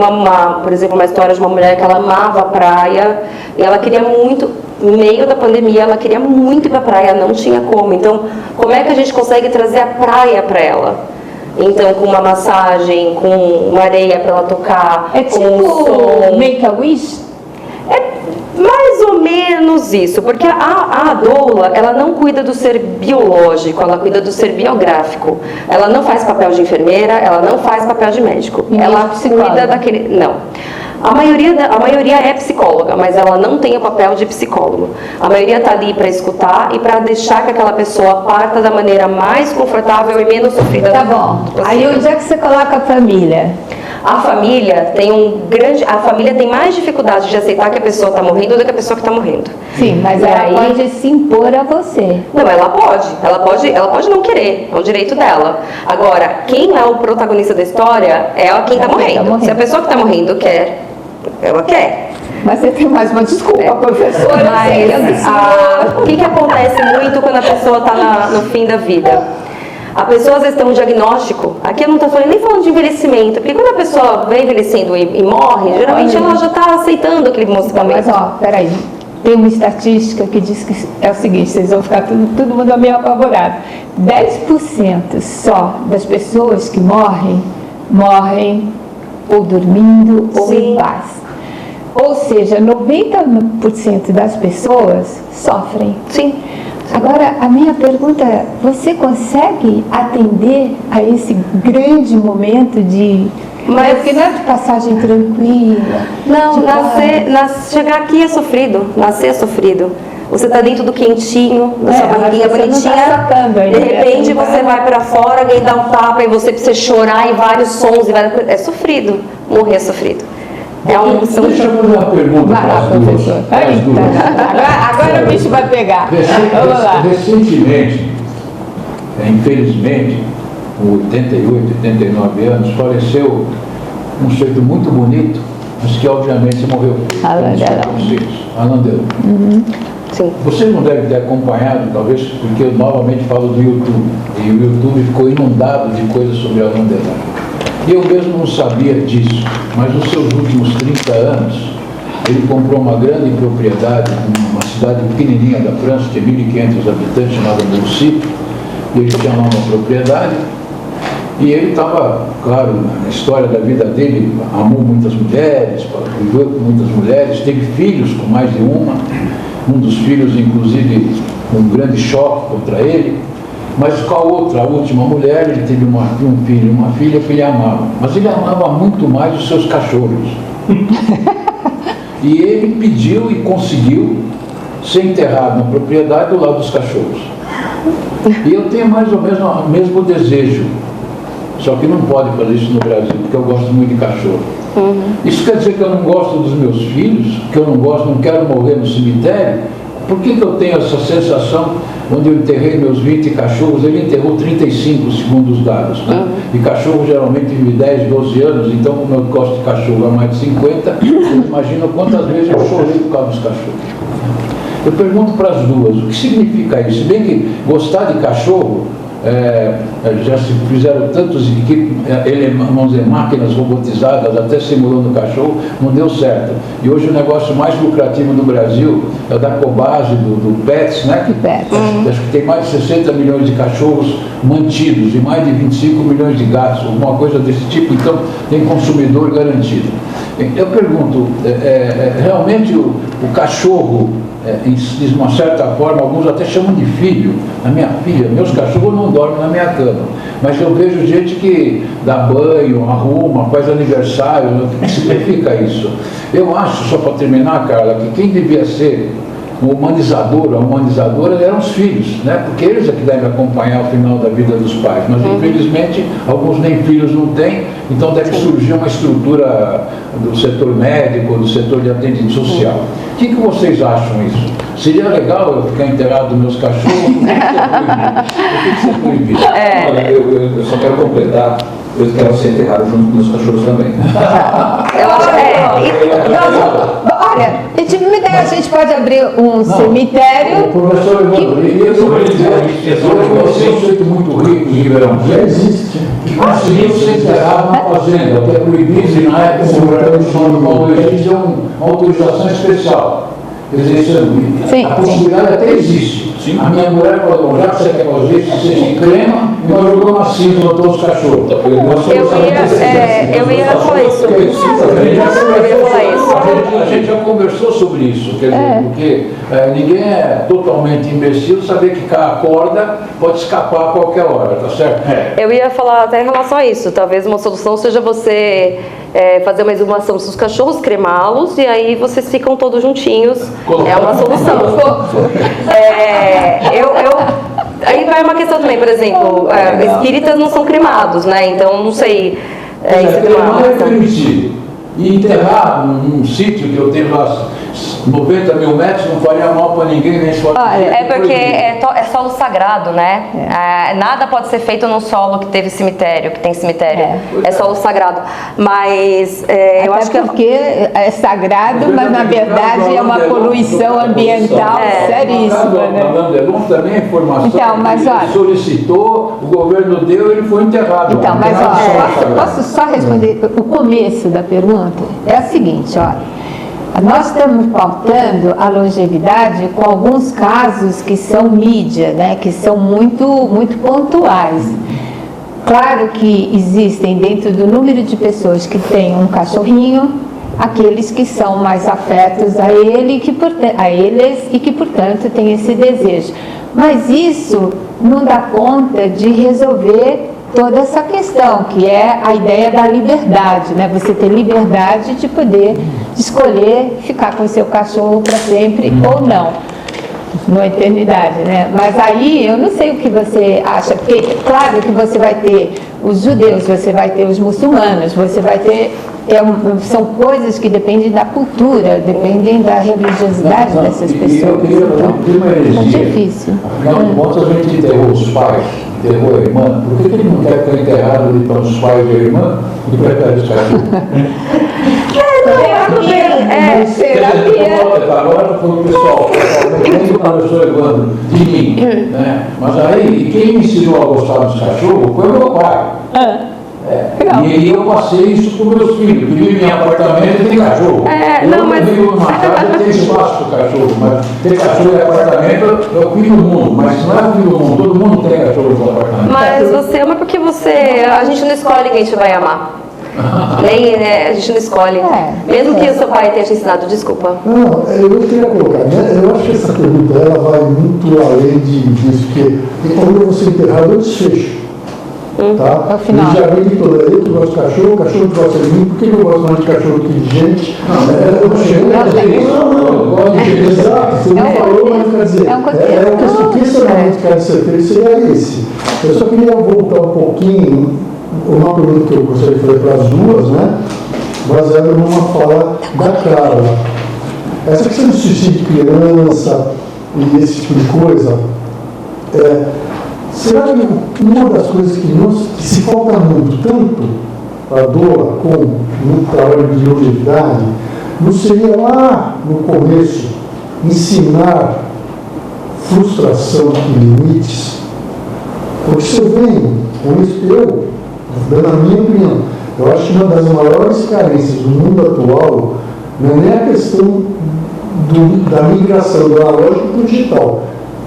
por exemplo, uma história de uma mulher que ela amava a praia e ela queria muito, no meio da pandemia, ela queria muito ir para a praia, não tinha como. Então, como é que a gente consegue trazer a praia para ela? Então, com uma massagem, com uma areia para ela tocar, É com um tipo som. Make-A-Wish? Mais ou menos isso, porque a doula, ela não cuida do ser biológico, ela cuida do ser biográfico. Ela não faz papel de enfermeira, ela não faz papel de médico. Nem Ela psicóloga. cuida daquele... Não. A maioria é psicóloga, mas ela não tem o papel de psicólogo. A maioria está ali para escutar e para deixar que aquela pessoa parta da maneira mais confortável e menos sofrida. Tá bom. Aí onde é que você coloca a família? A família tem mais dificuldade de aceitar que a pessoa está morrendo do que a pessoa que está morrendo. Sim, mas E ela aí- pode se impor a você. Não, ela pode não querer, é o direito dela. Agora, quem é o protagonista da história é quem está morrendo. Se a pessoa que está morrendo quer, ela quer. Mas você tem mais uma desculpa, professora. Mas o que acontece muito quando a pessoa está no fim da vida? A pessoa às vezes tem um diagnóstico, aqui eu não estou nem falando de envelhecimento, porque quando a pessoa vai envelhecendo e morre, geralmente ela já está aceitando aquele Mas medicamento. ó, peraí. Tem uma estatística que diz que é o seguinte, vocês vão ficar todo mundo meio apavorado. 10% só das pessoas que morrem ou dormindo ou Sim. em paz. Ou seja, 90% das pessoas sofrem. Sim. Agora, a minha pergunta é, você consegue atender a esse grande momento de... Mas- Porque não é de passagem tranquila. Não, de chegar aqui é sofrido, nascer é sofrido. Você está dentro do quentinho, na sua barriguinha mas você não tá bonitinha, sacando ainda, de repente você não você vai- vai para fora, alguém dá um tapa e você precisa chorar em vários sons, é sofrido, morrer é sofrido. Deixa eu fazer uma pergunta Vai para lá, as duas. professor. Para as duas. Agora o bicho vai pegar. Vamos lá. Recentemente, infelizmente, com 88, 89 anos, faleceu um sujeito muito bonito, mas que obviamente morreu. Alain Delon. Alain Delon. Sim. Vocês não devem ter acompanhado, talvez, porque eu novamente falo do YouTube. E o YouTube ficou inundado de coisas sobre Alain Delon. E eu mesmo não sabia disso, mas nos seus últimos 30 anos, ele comprou uma grande propriedade numa cidade pequenininha da França, de 1.500 habitantes, chamada Nancy, e ele tinha lá uma propriedade, e ele estava, claro, na história da vida dele, amou muitas mulheres, viveu com muitas mulheres, teve filhos com mais de uma, um dos filhos, inclusive, um grande choque contra ele, mas com a outra, a última mulher, ele teve um filho e uma filha que ele amava, mas ele amava muito mais os seus cachorros. E ele pediu e conseguiu ser enterrado na propriedade do lado dos cachorros. E eu tenho mais ou menos o mesmo desejo, só que não pode fazer isso no Brasil, porque eu gosto muito de cachorro. Isso quer dizer que eu não gosto dos meus filhos, que eu não quero morrer no cemitério? Por que eu tenho essa sensação, onde eu enterrei meus 20 cachorros, ele enterrou 35, segundo os dados, né? E cachorro geralmente vive 10, 12 anos, então como eu gosto de cachorro há mais de 50, eu imagino quantas vezes eu chorei por causa dos cachorros. Eu pergunto para as duas, o que significa isso? Se bem que gostar de cachorro, já se fizeram tantos vamos dizer, máquinas robotizadas, até simulando cachorro, não deu certo. E hoje o negócio mais lucrativo do Brasil é o da Cobase, do Pets, né? Acho que tem mais de 60 milhões de cachorros mantidos e mais de 25 milhões de gatos, alguma coisa desse tipo, então tem consumidor garantido. Eu pergunto, realmente o cachorro, de uma certa forma, alguns até chamam de filho. A minha filha, meus cachorros não dormem na minha cama, mas eu vejo gente que dá banho, arruma, faz aniversário. O que significa isso? Eu acho, só para terminar, Carla, que quem devia ser o humanizador, a humanizadora eram os filhos, né? Porque eles é que devem acompanhar o final da vida dos pais, mas infelizmente alguns nem filhos não têm, então deve surgir uma estrutura do setor médico, do setor de atendimento social. O que vocês acham isso? Seria legal eu ficar enterrado dos meus cachorros? Por que ser proibido? Olha, eu só quero completar, eu quero ser enterrado junto com meus cachorros também. Eu acho Olha, a gente pode abrir um cemitério. O professor Evandro, eu sou um sujeito muito rico, em Ribeirão Já Preto, existe. que conseguiu ser enterrado na fazenda, que é proibido, e na época o governador de São Paulo existe uma autorização especial. Quer dizer, Sim, a possibilidade até existe. A minha mulher falou, já que você quer fazer isso, você se crema e nós jogamos uma cinza no todos os cachorros. Eu ia falar isso. A gente já conversou sobre isso, quer dizer, porque ninguém é totalmente imbecil saber que a corda pode escapar a qualquer hora, tá certo? Eu ia falar até em relação a isso. Talvez uma solução seja você fazer uma exumação dos seus cachorros, cremá-los e aí vocês ficam todos juntinhos. É uma solução. Aí vai uma questão também, por exemplo, espíritas não são cremados, né? Então não sei. Cremar é permitido. E enterrar num sítio que eu tenho lá 90 mil metros não faria mal para ninguém, nem só. É porque é solo sagrado, né? Nada pode ser feito num solo que teve cemitério, que tem cemitério. É solo sagrado. Mas eu acho que porque é sagrado, mas na verdade é uma poluição ambiental seríssima, né? Landelon também é informação. Então, mas ele olha, solicitou, o governo deu, ele foi enterrado. Então, mas olha, posso só responder o começo da pergunta? É a seguinte, olha. Nós estamos pautando a longevidade com alguns casos que são mídia, né, que são muito pontuais. Claro que existem dentro do número de pessoas que têm um cachorrinho, aqueles que são mais afetos a eles e que, portanto, têm esse desejo. Mas isso não dá conta de resolver toda essa questão, que é a ideia da liberdade, né? Você ter liberdade de poder escolher ficar com o seu cachorro para sempre ou não, na eternidade, né? Mas aí eu não sei o que você acha, porque claro que você vai ter os judeus, você vai ter os muçulmanos, você vai ter são coisas que dependem da cultura, dependem da religiosidade dessas pessoas. Então, é difícil. Afinal de contas, a gente enterrou os pais, enterrou a irmã. Por que ele não quer ficar enterrado onde estão os pais e a irmã e prefere os cachorros? Agora foi o pessoal, o professor Evandro, de mim. Né? Mas aí, quem me ensinou a gostar dos cachorros foi o meu pai. E eu passei isso para os meus filhos. Vivi em apartamento e tem cachorro. Eu vivo numa casa tem espaço para o cachorro, mas ter cachorro em apartamento é o fim do mundo. Mas não é o fim do mundo, todo mundo tem cachorro no apartamento. Mas você ama porque a gente não escolhe quem a gente vai amar. Nem, né, a gente não escolhe. Mesmo que o seu pai tenha te ensinado, desculpa. Não, eu queria colocar, né? Eu acho que essa pergunta ela vai muito além disso, porque quando você enterrar, eu desfecho. Tá? E já vem de toda. Eu que gosto de cachorro, o cachorro que gosta de mim, por que eu gosto mais de cachorro que de gente? Exato, você não falou, mas quer dizer, o questionamento que quer ser feito seria esse. Eu só queria voltar um pouquinho, uma pergunta que eu gostaria de fazer para as duas, né? Baseada numa fala da Carla. Essa questão do suicídio de criança e esse tipo de coisa, será que uma das coisas que se falta muito, tanto para a doula como no trabalho de longevidade, não seria lá no começo ensinar frustração e limites? Porque se eu venho com isso, dando a minha opinião, eu acho que uma das maiores carências do mundo atual não é nem a questão da migração do analógico para o digital,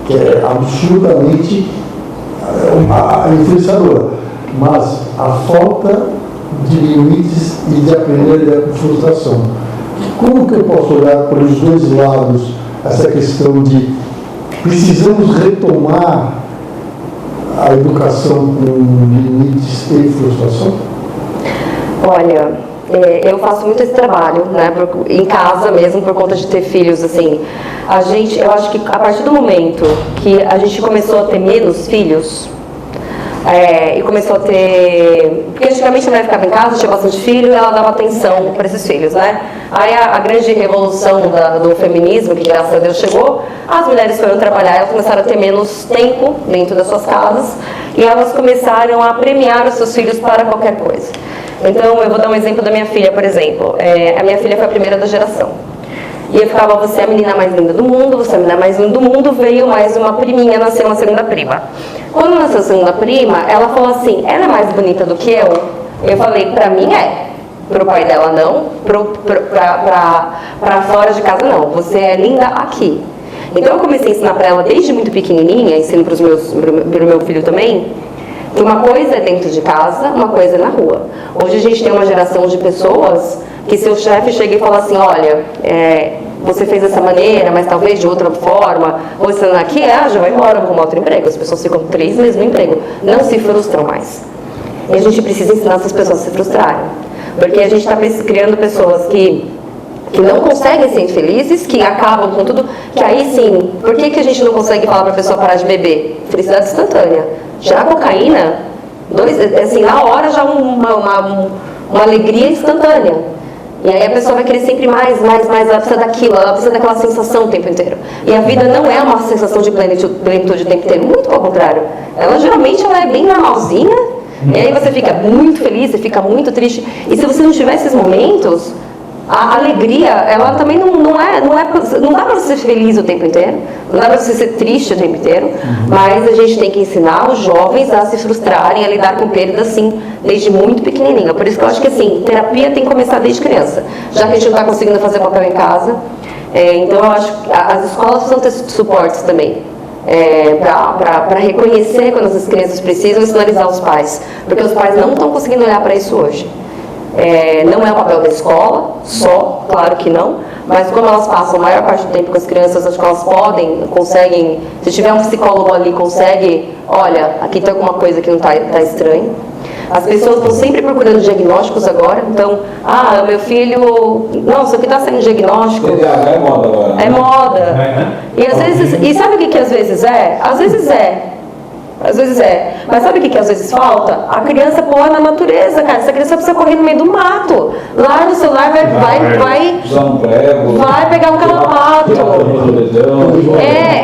que é absurdamente influenciadora, mas a falta de limites e de aprender a lidar com frustração. Como que eu posso olhar pelos dois lados essa questão de precisamos retomar a educação com limites e frustração? Olha, eu faço muito esse trabalho, né, em casa mesmo, por conta de ter filhos, assim. Eu acho que a partir do momento que a gente começou a ter menos filhos, e começou a ter... Porque antigamente a mulher ficava em casa, tinha bastante filho, e ela dava atenção para esses filhos, né? Aí a grande revolução do feminismo, que graças a Deus chegou, as mulheres foram trabalhar, elas começaram a ter menos tempo dentro das suas casas, e elas começaram a premiar os seus filhos para qualquer coisa. Então, eu vou dar um exemplo da minha filha, por exemplo. A minha filha foi a primeira da geração. E eu ficava, você é a menina mais linda do mundo, você é a menina mais linda do mundo, veio mais uma priminha, nasceu uma segunda prima. Quando nasceu a segunda prima, ela falou assim, ela é mais bonita do que eu? Eu falei, pra mim é. Pro pai dela não, pra fora de casa não. Você é linda aqui. Então eu comecei a ensinar pra ela desde muito pequenininha, ensino pro meu filho também, que uma coisa é dentro de casa, uma coisa é na rua. Hoje a gente tem uma geração de pessoas que seu chefe chega e fala assim, olha, você fez dessa maneira, mas talvez de outra forma, ou você não aqui, já vai embora com outro emprego. As pessoas ficam 3 meses no emprego, não se frustram mais. E a gente precisa ensinar essas pessoas a se frustrarem. Porque a gente está criando pessoas que não conseguem ser infelizes, que acabam com tudo, que aí sim, por que a gente não consegue falar para a pessoa parar de beber? Felicidade instantânea. Tirar cocaína, assim, na hora já uma alegria instantânea. E aí a pessoa vai querer sempre mais, ela precisa daquilo, ela precisa daquela sensação o tempo inteiro. E a vida não é uma sensação de plenitude o tempo inteiro, muito ao contrário. Ela geralmente é bem normalzinha, e aí você fica muito feliz, você fica muito triste. E se você não tiver esses momentos, a alegria, ela também não dá para você ser feliz o tempo inteiro, não dá para você ser triste o tempo inteiro, mas a gente tem que ensinar os jovens a se frustrarem, a lidar com perdas, assim, desde muito pequenininha. Por isso que eu acho que, assim, terapia tem que começar desde criança, já que a gente não está conseguindo fazer papel em casa. Então eu acho que as escolas precisam ter suportes também. Para reconhecer quando as crianças precisam e sinalizar os pais, porque os pais não estão conseguindo olhar para isso hoje. Não é o papel da escola só, claro que não, mas como elas passam a maior parte do tempo com as crianças, acho que elas conseguem, se tiver um psicólogo ali, consegue, olha, aqui tem alguma coisa que não está estranho. As pessoas estão sempre procurando diagnósticos agora, então, meu filho, não, isso aqui está sendo diagnóstico. É moda agora. É moda. E às vezes, e sabe o que às vezes é? Às vezes é. Mas sabe o que às vezes falta? A criança pôr na natureza, cara. Essa criança precisa correr no meio do mato. Lá no celular vai pegar um carrapato.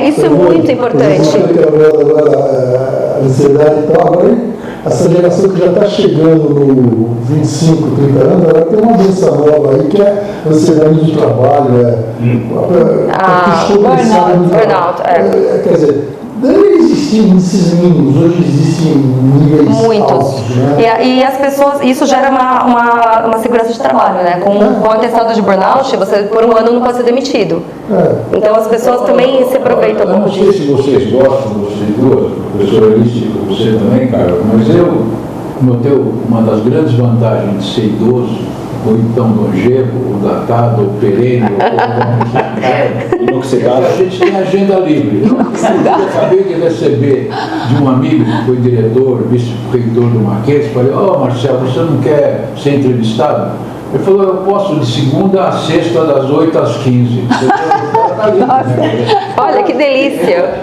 Isso é muito importante. A ansiedade e tal, agora essa geração que já está chegando no 25, 30 anos, ela tem uma doença nova aí que é a ansiedade do trabalho, burnout. Quer dizer, deve existir esses mínimos, hoje existem níveis muitos. Altos, né? E as pessoas, isso gera uma segurança de trabalho, né? Com o atestado de burnout, você por um ano não pode ser demitido. Então as pessoas também se aproveitam um pouco disso. Não sei se vocês gostam, vocês duas, professor Alice, você também, Carlos, mas eu notei uma das grandes vantagens de ser idoso, ou então longevo, ou datado, ou perene, ou inoxidável. A gente tem agenda livre. Eu acabei de receber de um amigo que foi diretor, vice-reitor do Mackenzie, falei, Marcelo, você não quer ser entrevistado? Ele falou, eu posso de segunda a sexta, das 8 às 15. Olha que delícia!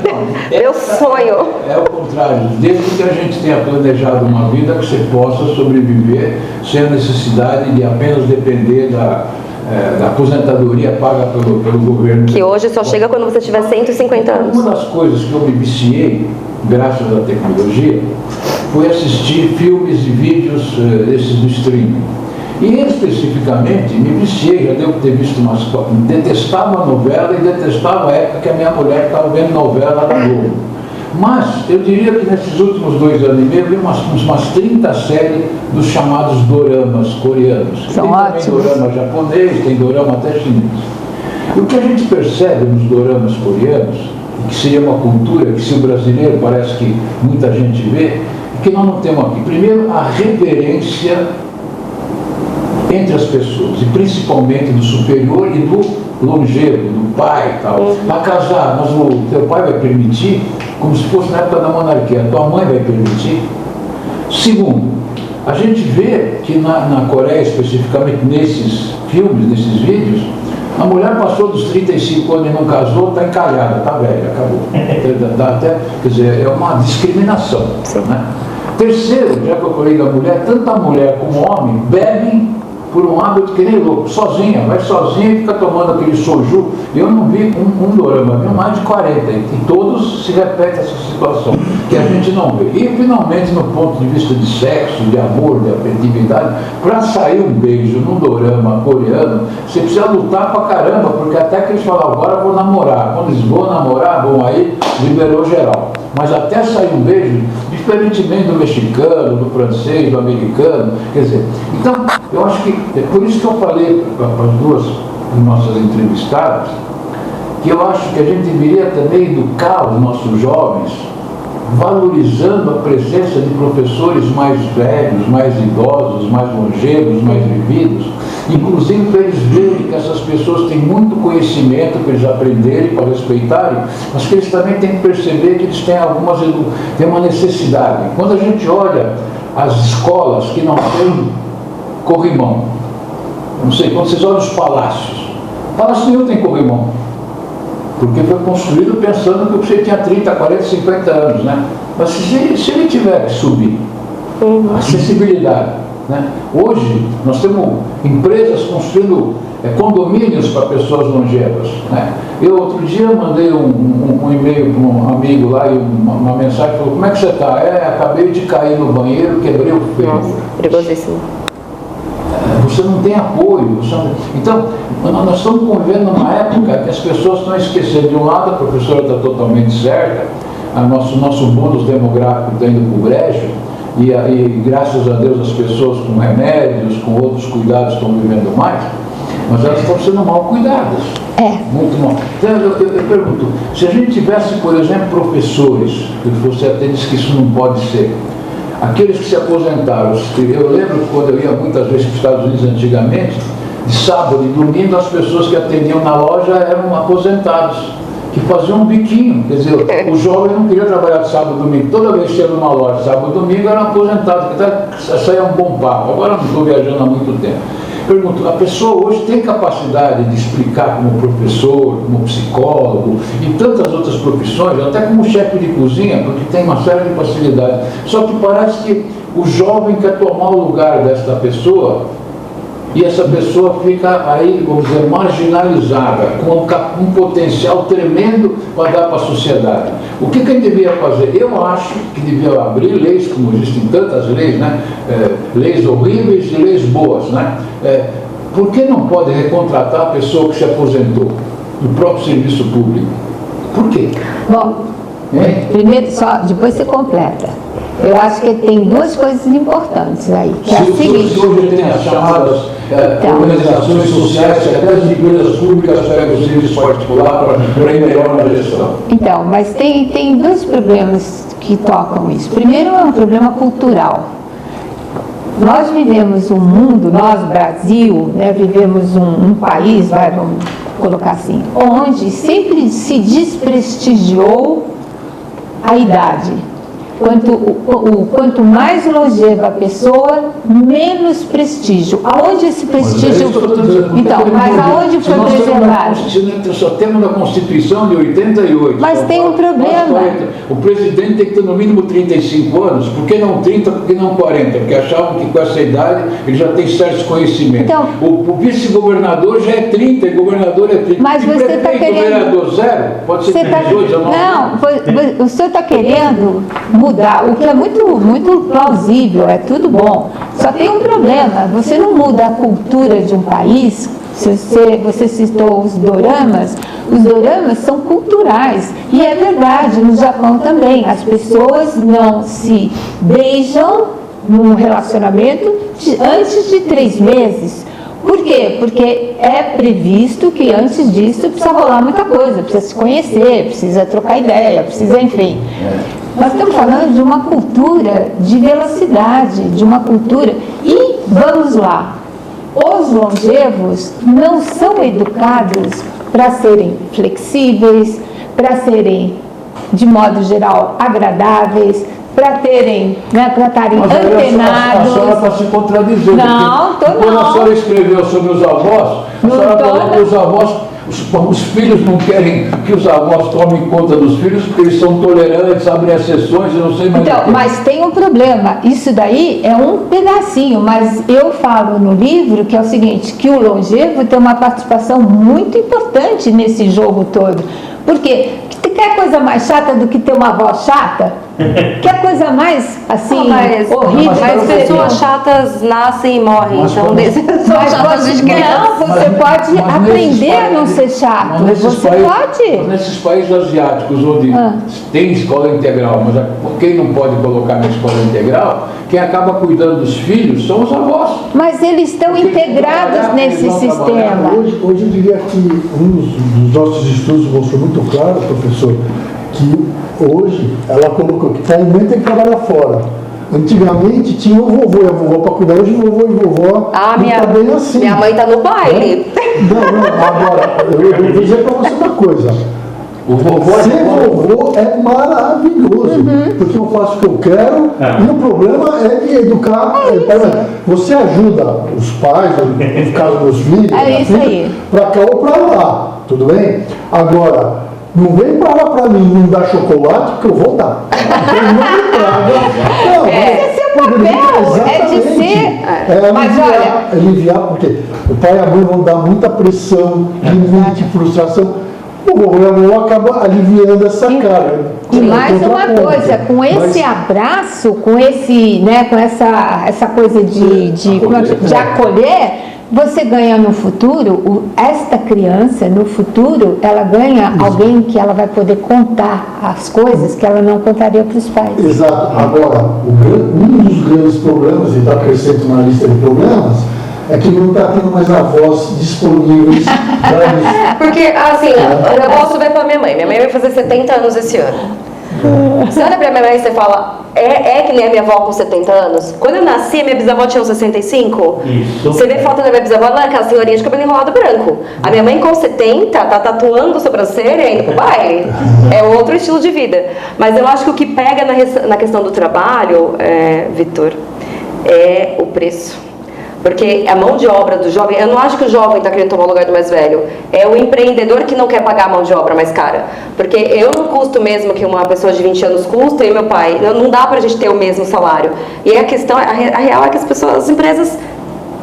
Meu sonho! É o contrário, desde que a gente tenha planejado uma vida que você possa sobreviver sem a necessidade de apenas depender da aposentadoria paga pelo governo. Que hoje só chega quando você tiver 150 anos. Uma das coisas que eu me viciei, graças à tecnologia, foi assistir filmes e vídeos desses do streaming. E especificamente, me viciei, já devo ter visto umas coisas, detestava a novela e detestava a época que a minha mulher estava vendo novela da Globo. Mas eu diria que nesses últimos 2 anos e meio eu vi umas 30 séries dos chamados doramas coreanos. São tem ótimos. também dorama japonês, tem dorama até chinês. E o que a gente percebe nos doramas coreanos, que seria uma cultura que se o brasileiro parece que muita gente vê, é que nós não temos aqui. Primeiro, a reverência entre as pessoas, e principalmente do superior e do longevo, do pai e tal. Vai casar, mas o teu pai vai permitir, como se fosse na época da monarquia, a tua mãe vai permitir. Segundo, a gente vê que na Coreia, especificamente nesses filmes, nesses vídeos, a mulher passou dos 35 anos e não casou, está encalhada, está velha, acabou. Quer dizer, é uma discriminação. Né? Terceiro, já que eu falei da mulher, tanto a mulher como o homem bebem por um hábito que nem louco, sozinha, vai sozinha e fica tomando aquele soju. Eu não vi um dorama, vi mais de 40, e todos se repete essa situação, que a gente não vê. E finalmente, no ponto de vista de sexo, de amor, de afetividade, para sair um beijo num dorama coreano, você precisa lutar pra caramba, porque até que eles falam, agora vou namorar. Quando eles vão namorar, bom, aí liberou geral. Mas até sair um beijo, diferentemente do mexicano, do francês, do americano, quer dizer, então, eu acho que, é por isso que eu falei para as duas nossas entrevistadas, que eu acho que a gente deveria também educar os nossos jovens, valorizando a presença de professores mais velhos, mais idosos, mais longevos, mais vividos, inclusive para eles verem que essas pessoas têm muito conhecimento para eles aprenderem, para respeitarem, mas que eles também têm que perceber que eles têm têm uma necessidade. Quando a gente olha as escolas que não têm corrimão, não sei, quando vocês olham os palácios, o Palácio nenhum tem corrimão, porque foi construído pensando que você tinha 30, 40, 50 anos, né? Mas se ele tiver que subir, acessibilidade, né? Hoje nós temos empresas construindo condomínios para pessoas longevas, né? Eu outro dia mandei um e-mail para um amigo lá e uma mensagem, falou, como é que você está? Acabei de cair no banheiro, quebrei o fêmur. Nossa, perigosíssimo. Você não tem apoio. Então, nós estamos convivendo numa época que as pessoas estão esquecendo. De um lado, a professora está totalmente certa, nosso bônus demográfico está indo para o brejo, e graças a Deus as pessoas com remédios, com outros cuidados estão vivendo mais, mas elas estão sendo mal cuidadas. Muito mal. Então, eu pergunto, se a gente tivesse, por exemplo, professores, que você até disse que isso não pode ser, aqueles que se aposentaram, eu lembro que quando eu ia muitas vezes para os Estados Unidos antigamente, de sábado e domingo as pessoas que atendiam na loja eram aposentados, que faziam um biquinho, quer dizer, o jovem não queria trabalhar de sábado e domingo, toda vez que ia numa loja de sábado e domingo era aposentado, isso aí é um bom papo, agora não estou viajando há muito tempo. Pergunto, a pessoa hoje tem capacidade de explicar como professor, como psicólogo e tantas outras profissões, até como chefe de cozinha, porque tem uma série de facilidades. Só que parece que o jovem quer tomar o lugar desta pessoa e essa pessoa fica aí, vamos dizer, marginalizada, com um potencial tremendo para dar para a sociedade. O que a gente devia fazer? Eu acho que devia abrir leis, como existem tantas leis, né? Leis horríveis e leis boas, né? Por que não pode recontratar a pessoa que se aposentou do próprio serviço público? Por quê? Bom, primeiro só, depois você completa. Eu acho que tem duas coisas importantes aí, que é a seguinte. Hoje tem as chamadas organizações sociais, que até as empresas públicas pegam o serviço particular para ir melhor na gestão. Então, mas tem dois problemas que tocam isso. Primeiro é um problema cultural. Nós vivemos um mundo, nós, Brasil, né, vivemos um país, vamos colocar assim, onde sempre se desprestigiou a idade. Quanto mais longeva a pessoa, menos prestígio. Aonde esse prestígio... Então, mas aonde foi preservado? Nós só temos na Constituição de 88. Mas tem um problema. O presidente tem que ter no mínimo 35 anos. Por que não 30, por que não 40? Porque achavam que com essa idade ele já tem certos conhecimentos. Então, o vice-governador já é 30, e governador é 30. Mas você está querendo... governador zero? Pode ser 18, 19. Não, o senhor está querendo mudar, o que é muito plausível, é tudo bom. Só tem um problema, você não muda a cultura de um país. Você citou os doramas são culturais, e é verdade, no Japão também, as pessoas não se beijam num relacionamento antes de 3 meses. Por quê? Porque é previsto que antes disso precisa rolar muita coisa, precisa se conhecer, precisa trocar ideia, precisa, enfim. Nós estamos falando de uma cultura de velocidade, de uma cultura. E vamos lá, os longevos não são educados para serem flexíveis, para serem, de modo geral, agradáveis, para terem, né, para estarem Mas aí a senhora antenados. está se contradizendo. Não, porque tô quando não. a senhora escreveu sobre os avós, a Não senhora tô, falou que não. os avós, os filhos não querem que os avós tomem conta dos filhos porque eles são tolerantes, abrem exceções, eu não sei mais o Então, quê. mas tem um problema, isso daí é um pedacinho, mas eu falo no livro que é o seguinte, que o longevo tem uma participação muito importante nesse jogo todo. Porque quer coisa mais chata do que ter uma avó chata? Quer coisa mais, assim, horrível? Mas Você- pessoas chatas nascem e morrem, Mas então quando- são Mas chatas você, de criança. não, você Mas- pode mas aprender nesses a não ser chato. Mas nesses Você países- pode. mas nesses países asiáticos onde tem escola integral, mas quem não pode colocar na escola integral, quem acaba cuidando dos filhos são os avós. Mas eles estão Porque eles vão integrados trabalhar, nesse eles vão trabalhar. sistema. Hoje eu diria que um dos nossos estudos mostrou muito claro, professor, que hoje ela colocou que para alimento tem que trabalhar fora. Antigamente tinha o vovô e a vovó para cuidar, hoje o vovô e a vovó Ah, não tá bem assim. minha mãe tá no baile. Não, agora, eu vou dizer para você uma coisa. O vovô Ser vovô é maravilhoso, porque eu faço o que eu quero e o problema é de educar. Você ajuda os pais, no caso dos filhos, É isso aí. para cá ou para lá, tudo bem? Agora, não vem falar para mim não dar chocolate, que eu vou dar. Então não me traga. Não, Esse é o papel, é de ser. É Mas aliviar, aliviar, porque o pai e a mãe vão dar muita pressão, limite, frustração. O vovô e a vovó acabam aliviando essa carga. E mais uma Contraponto. coisa, com esse Mas- abraço, com esse, né, com essa coisa de acolher, você ganha no futuro, esta criança no futuro, ela ganha alguém que ela vai poder contar as coisas que ela não contaria para os pais. Exato. Agora, um dos grandes problemas, e está acrescento na lista de problemas, é que não está tendo mais avós disponíveis para isso. Porque, assim, eu posso ver pra minha mãe. Minha mãe vai fazer 70 anos esse ano. Você olha pra minha mãe e você fala, é que nem a minha avó com 70 anos? Quando eu nasci, minha bisavó tinha uns 65. Isso. Você vê foto da minha bisavó, ela é aquela senhorinha de cabelo enrolado branco. A minha mãe com 70 tá tatuando a sobrancelha e indo pro baile. É outro estilo de vida. Mas eu acho que o que pega na questão do trabalho, Vitor, é o preço. Porque a mão de obra do jovem, eu não acho que o jovem está querendo tomar o lugar do mais velho. É o empreendedor que não quer pagar a mão de obra mais cara. Porque eu não custo mesmo que uma pessoa de 20 anos custa e meu pai. Não dá pra gente ter o mesmo salário. E a questão, a real é que as empresas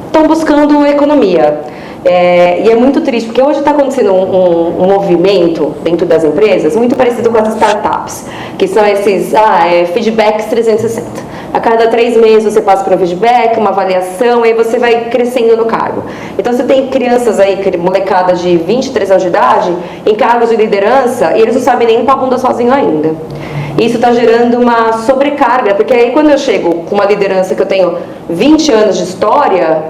estão buscando economia. E é muito triste, porque hoje está acontecendo um movimento dentro das empresas muito parecido com as startups, que são esses feedbacks 360. A cada 3 meses você passa por um feedback, uma avaliação, aí você vai crescendo no cargo. Então você tem crianças aí, molecada de 23 anos de idade, em cargos de liderança, e eles não sabem nem limpar a bunda sozinho ainda. Isso está gerando uma sobrecarga, porque aí quando eu chego com uma liderança que eu tenho 20 anos de história,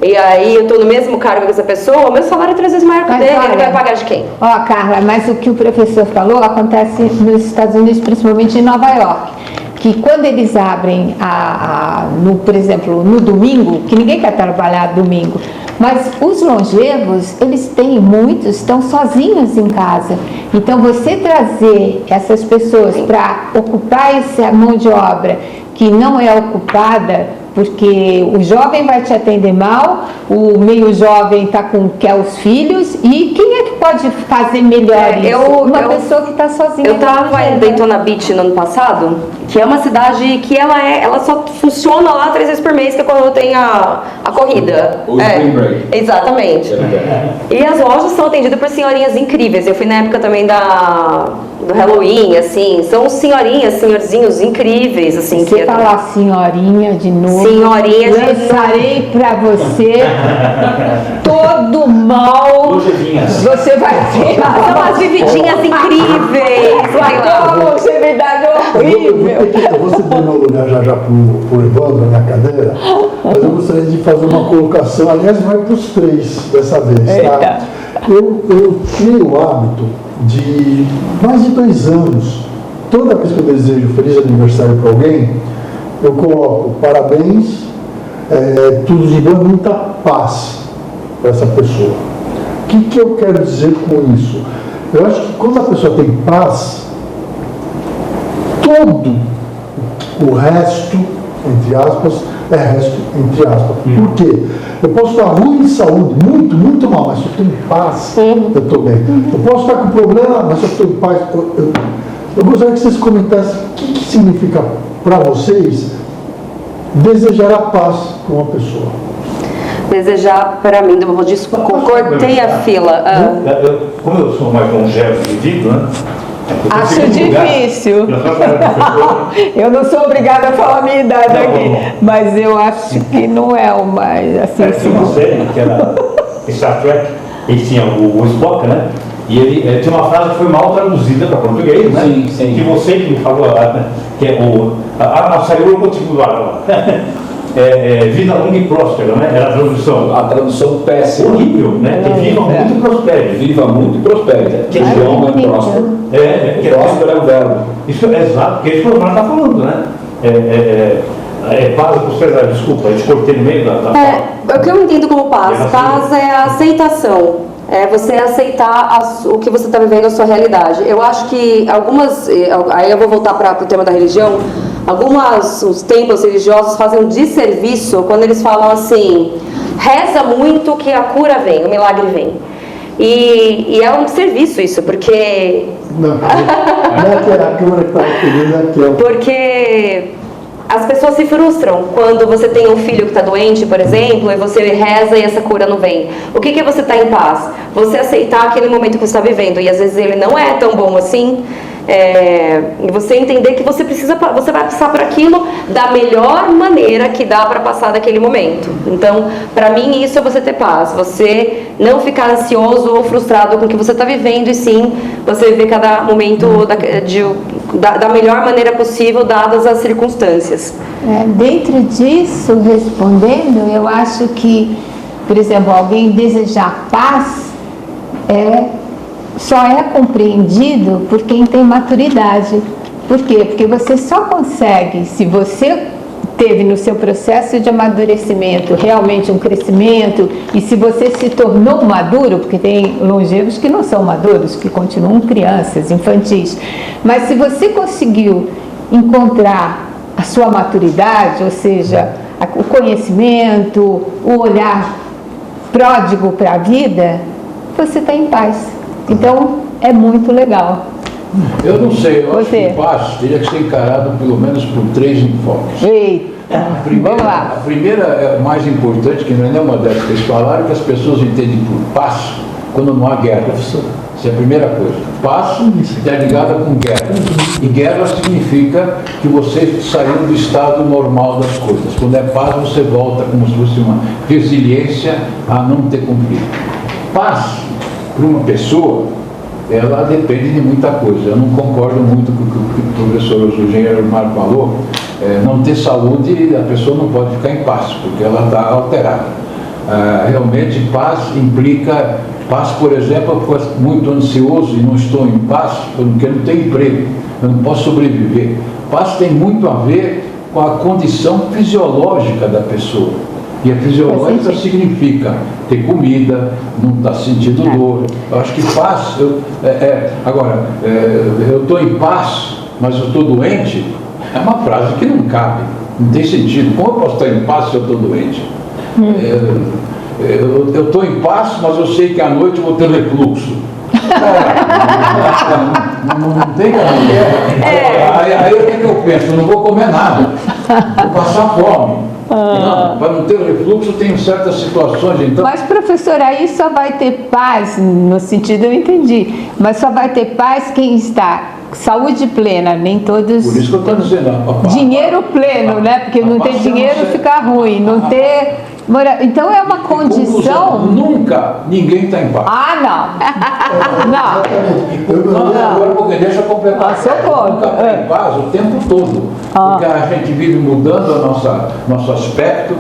e aí eu estou no mesmo cargo que essa pessoa, o meu salário é 3 vezes maior que o Mas dele, olha, ele vai pagar de quem? Ó, Carla, mas o que o professor falou acontece nos Estados Unidos, principalmente em Nova York. Que quando eles abrem, por exemplo, no domingo, que ninguém quer trabalhar domingo, mas os longevos, muitos estão sozinhos em casa. Então, você trazer essas pessoas para ocupar essa mão de obra que não é ocupada, porque o jovem vai te atender mal, o meio jovem quer os filhos, e quem é que pode fazer melhor isso? Pessoa que está sozinha. Eu estava em Daytona Beach no ano passado, que é uma cidade que ela só funciona lá 3 vezes por mês, que é quando tem a corrida. O Spring Break. Exatamente. E as lojas são atendidas por senhorinhas incríveis. Eu fui na época também do Halloween, assim, são senhorzinhos incríveis, assim. Você falar senhorinha de novo, senhorinha de lançarei pra você todo mal. Longevinhas. Você vai ter São umas vividinhas incríveis. vai ter uma longevidade horrível. Eu vou ceder meu lugar já pro Evandro, na minha cadeira, mas eu gostaria de fazer uma colocação, aliás, vai para os 3 dessa vez, tá? Eita. Eu criei o hábito de mais de 2 anos, toda vez que eu desejo feliz aniversário para alguém, eu coloco parabéns, tudo de bom, muita paz para essa pessoa. O que eu quero dizer com isso? Eu acho que quando a pessoa tem paz, O resto, entre aspas, é resto, entre aspas. Por quê? Eu posso estar ruim em saúde, muito, muito mal, mas se eu estou em paz, eu estou bem. Eu posso estar com problema, mas se eu estou em paz, eu gostaria que vocês comentassem o que significa para vocês desejar a paz para uma pessoa. Desejar para mim, desculpa, cortei a fila. Como eu sou mais longevo de vida, né? Acho difícil. Eu não sou obrigada a falar a minha idade aqui, mas eu acho que não é o mais assim. Tinha uma série que era Star Trek, ele tinha o Spock, né? E ele tinha uma frase que foi mal traduzida para português, né? Sim, sim. Que você que me falou, né? Que é saiu eu continuo lá. Vida longa e próspera, né? Era a tradução. A tradução péssima. Horrível, né? Viva muito e prospere. Viva muito e prospere. Que é longa e próspero. Próspero é o verbo. Isso é exato, porque é isso que o Omar está falando, né? Paz, prosperidade, desculpa, eu te cortei no meio da fala. O que eu entendo como paz? Paz é a aceitação. É você aceitar o que você está vivendo, a sua realidade. Eu acho que aí eu vou voltar para o tema da religião, os templos religiosos fazem um desserviço quando eles falam assim, reza muito que a cura vem, o milagre vem. E é um serviço isso, porque... Não é a câmera que está querendo, é aquela. Porque as pessoas se frustram quando você tem um filho que está doente, por exemplo, e você reza e essa cura não vem. O que é você estar em paz? Você aceitar aquele momento que você está vivendo, e às vezes ele não é tão bom assim, e você entender que você vai passar por aquilo da melhor maneira que dá para passar daquele momento. Então, para mim, isso é você ter paz. Você não ficar ansioso ou frustrado com o que você está vivendo, e sim, você viver cada momento da melhor maneira possível, dadas as circunstâncias. Dentro disso, respondendo, eu acho que, por exemplo, alguém desejar paz só é compreendido por quem tem maturidade. Por quê? Porque você só consegue, se você teve no seu processo de amadurecimento realmente um crescimento, e se você se tornou maduro, porque tem longevos que não são maduros, que continuam crianças, infantis, mas se você conseguiu encontrar a sua maturidade, ou seja, o conhecimento, o olhar pródigo para a vida, você está em paz. Então, é muito legal. Eu não sei, eu acho que o paz teria que ser encarado pelo menos por 3 enfoques. Eita, vamos lá. A primeira é mais importante, que não é nenhuma dessas que eles falaram, que as pessoas entendem por paz quando não há guerra. Essa é a primeira coisa. Paz está ligada com guerra. E guerra significa que você saiu do estado normal das coisas. Quando é paz, você volta como se fosse uma resiliência a não ter conflito. Paz, para uma pessoa, ela depende de muita coisa. Eu não concordo muito com o que o professor, o engenheiro Marco falou. Não ter saúde, a pessoa não pode ficar em paz, porque ela está alterada. Realmente, paz implica... Paz, por exemplo, eu fico muito ansioso e não estou em paz, porque eu não tenho emprego, eu não posso sobreviver. Paz tem muito a ver com a condição fisiológica da pessoa. E a fisiológica significa ter comida, não estar sentindo dor. Eu acho que paz... Agora, eu estou em paz, mas eu estou doente, é uma frase que não cabe, não tem sentido. Como eu posso estar em paz se eu estou doente? Eu estou em paz, mas eu sei que à noite eu vou ter refluxo. Não tem como. Aí o que eu penso? Eu não vou comer nada, vou passar fome. Para não ter refluxo, tem certas situações. Então... Mas, professor, aí só vai ter paz, no sentido eu entendi, mas só vai ter paz quem está saúde plena, nem todos. Por isso que eu estou dizendo. Dinheiro pleno, né? Porque não ter dinheiro fica ruim, não ter. Então é uma condição. Nunca ninguém está em paz. Não. Deixa eu completar. Nunca está em paz o tempo todo. Porque a gente vive mudando nosso aspecto.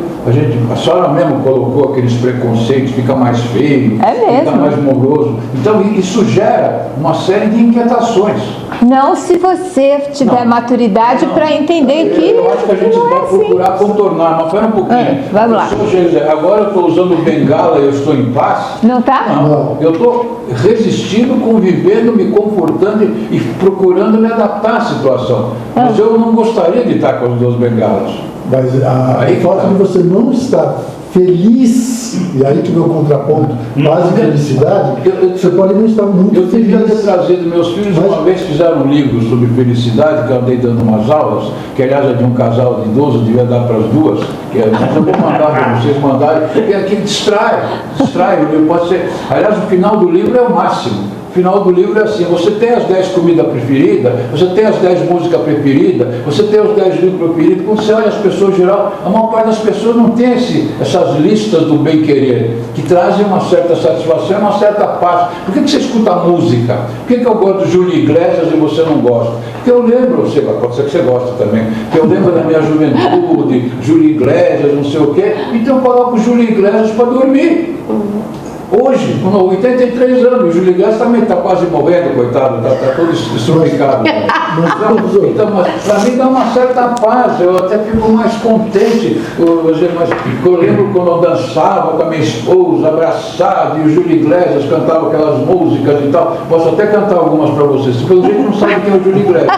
A senhora mesmo colocou aqueles preconceitos, fica mais feio, fica mais moroso. Então isso gera uma série de inquietações. Não, se você tiver maturidade para entender que. Eu acho que a gente vai procurar contornar, mas espera um pouquinho. Vamos lá. Eu chego e dizer, agora eu estou usando bengala e eu estou em paz. Não tá? Não, eu estou resistindo, convivendo, me comportando e procurando me adaptar à situação. Mas eu não gostaria de estar com as duas bengalas. Mas Aí o fato tá. de você não estar feliz, e aí que vem o contraponto, paz e felicidade, você pode não estar muito Eu devia ter feliz. trazido, meus filhos Mas- uma vez fizeram um livro sobre felicidade, que eu andei dando umas aulas, que aliás é de um casal de idosos, devia dar para as duas, mas eu vou mandar para vocês mandarem, que distrai o livro, pode ser. Aliás, o final do livro é o máximo. O final do livro é assim, você tem as 10 comidas preferidas, você tem as 10 músicas preferidas, você tem os 10 livros preferidos. Quando você olha as pessoas em geral, a maior parte das pessoas não tem essas listas do bem-querer, que trazem uma certa satisfação, uma certa paz. Por que você escuta música? Por que eu gosto de Júlio Iglesias e você não gosta? Porque eu lembro, pode ser que você goste também, porque eu lembro da minha juventude, Júlio Iglesias, não sei o quê, então eu coloco Júlio Iglesias para dormir. Hoje, com 83 anos, o Júlio Iglesias também está quase morrendo, coitado, está todo estrupicado. Então, mas para mim dá uma certa paz, eu até fico mais contente. Eu lembro quando eu dançava com a minha esposa, abraçado, e o Júlio Iglesias cantava aquelas músicas e tal. Posso até cantar algumas para vocês, se pelo jeito não sabe quem é o Júlio Iglesias.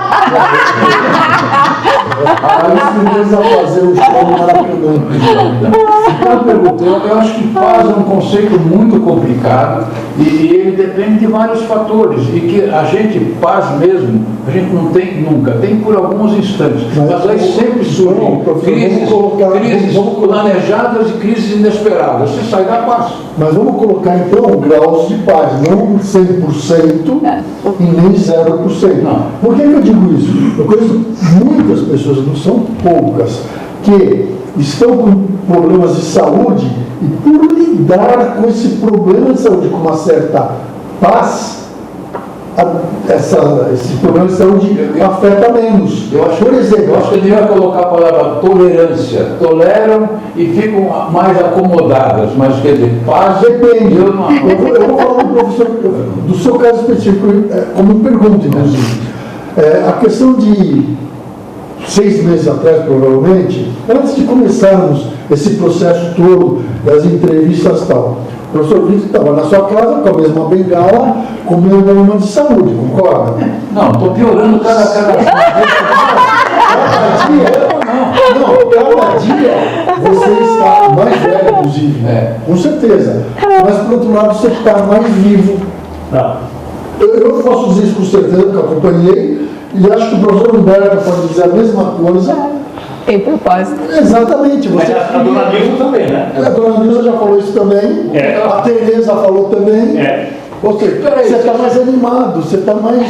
Aí você precisa fazer o show no Maracanã. Então, eu acho que paz é um conceito muito complicado e ele depende de vários fatores e que a gente, paz mesmo, a gente não tem nunca, tem por alguns instantes, mas aí sempre surgem crises planejadas e crises inesperadas, você sai da paz. Mas vamos colocar então graus de paz, não 100% e nem 0%. Não. Por que eu digo isso? Eu conheço muitas pessoas, não são poucas, que estão com problemas de saúde e por lidar com esse problema de saúde com uma certa paz, esse problema de saúde afeta menos. Por exemplo, Eu acho que eu devia colocar a palavra tolerância. Toleram e ficam mais acomodadas, mas quer dizer, paz depende. Eu não- Eu vou falar do professor, do seu caso específico, como pergunta, inclusive. A questão de 6 meses atrás, provavelmente, antes de começarmos esse processo todo das entrevistas e tal, o professor Vitor estava na sua casa com a mesma bengala, com o meu problema de saúde, concorda? Não, estou piorando cada Cada dia você está mais velho, inclusive, com certeza. Mas, por outro lado, você está mais vivo. Eu posso dizer isso com certeza, porque eu acompanhei, e acho que o professor Humberto pode dizer a mesma coisa. Tem propósito. Exatamente. Mas Você a dona Nilza também, né? A dona Nilza já falou isso também, a Tereza falou também. Ou seja, você está mais animado, você está mais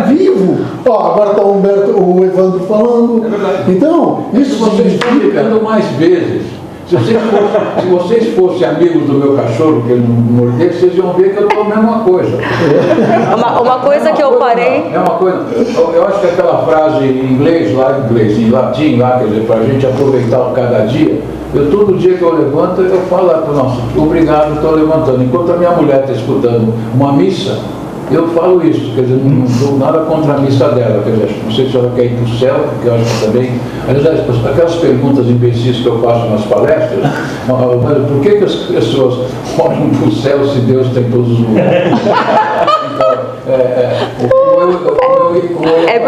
vivo. Agora está o Evandro falando. Então, isso vocês estão ligando mais vezes. Se vocês fossem amigos do meu cachorro, que ele não morder, vocês iam ver que eu estou a mesma coisa. Uma coisa que eu parei. É uma coisa. Eu acho que aquela frase em inglês, em latim, lá, quer dizer, para a gente aproveitar cada dia. Todo dia que eu levanto, eu falo lá para o nosso, obrigado, estou levantando. Enquanto a minha mulher está escutando uma missa, eu falo isso, quer dizer, não dou nada contra a missa dela, quer dizer, não sei se ela quer ir para o céu, porque eu acho que também, aliás, aquelas perguntas imbecis que eu faço nas palestras, mas por que as pessoas olham para o céu se Deus tem todos os lugares? É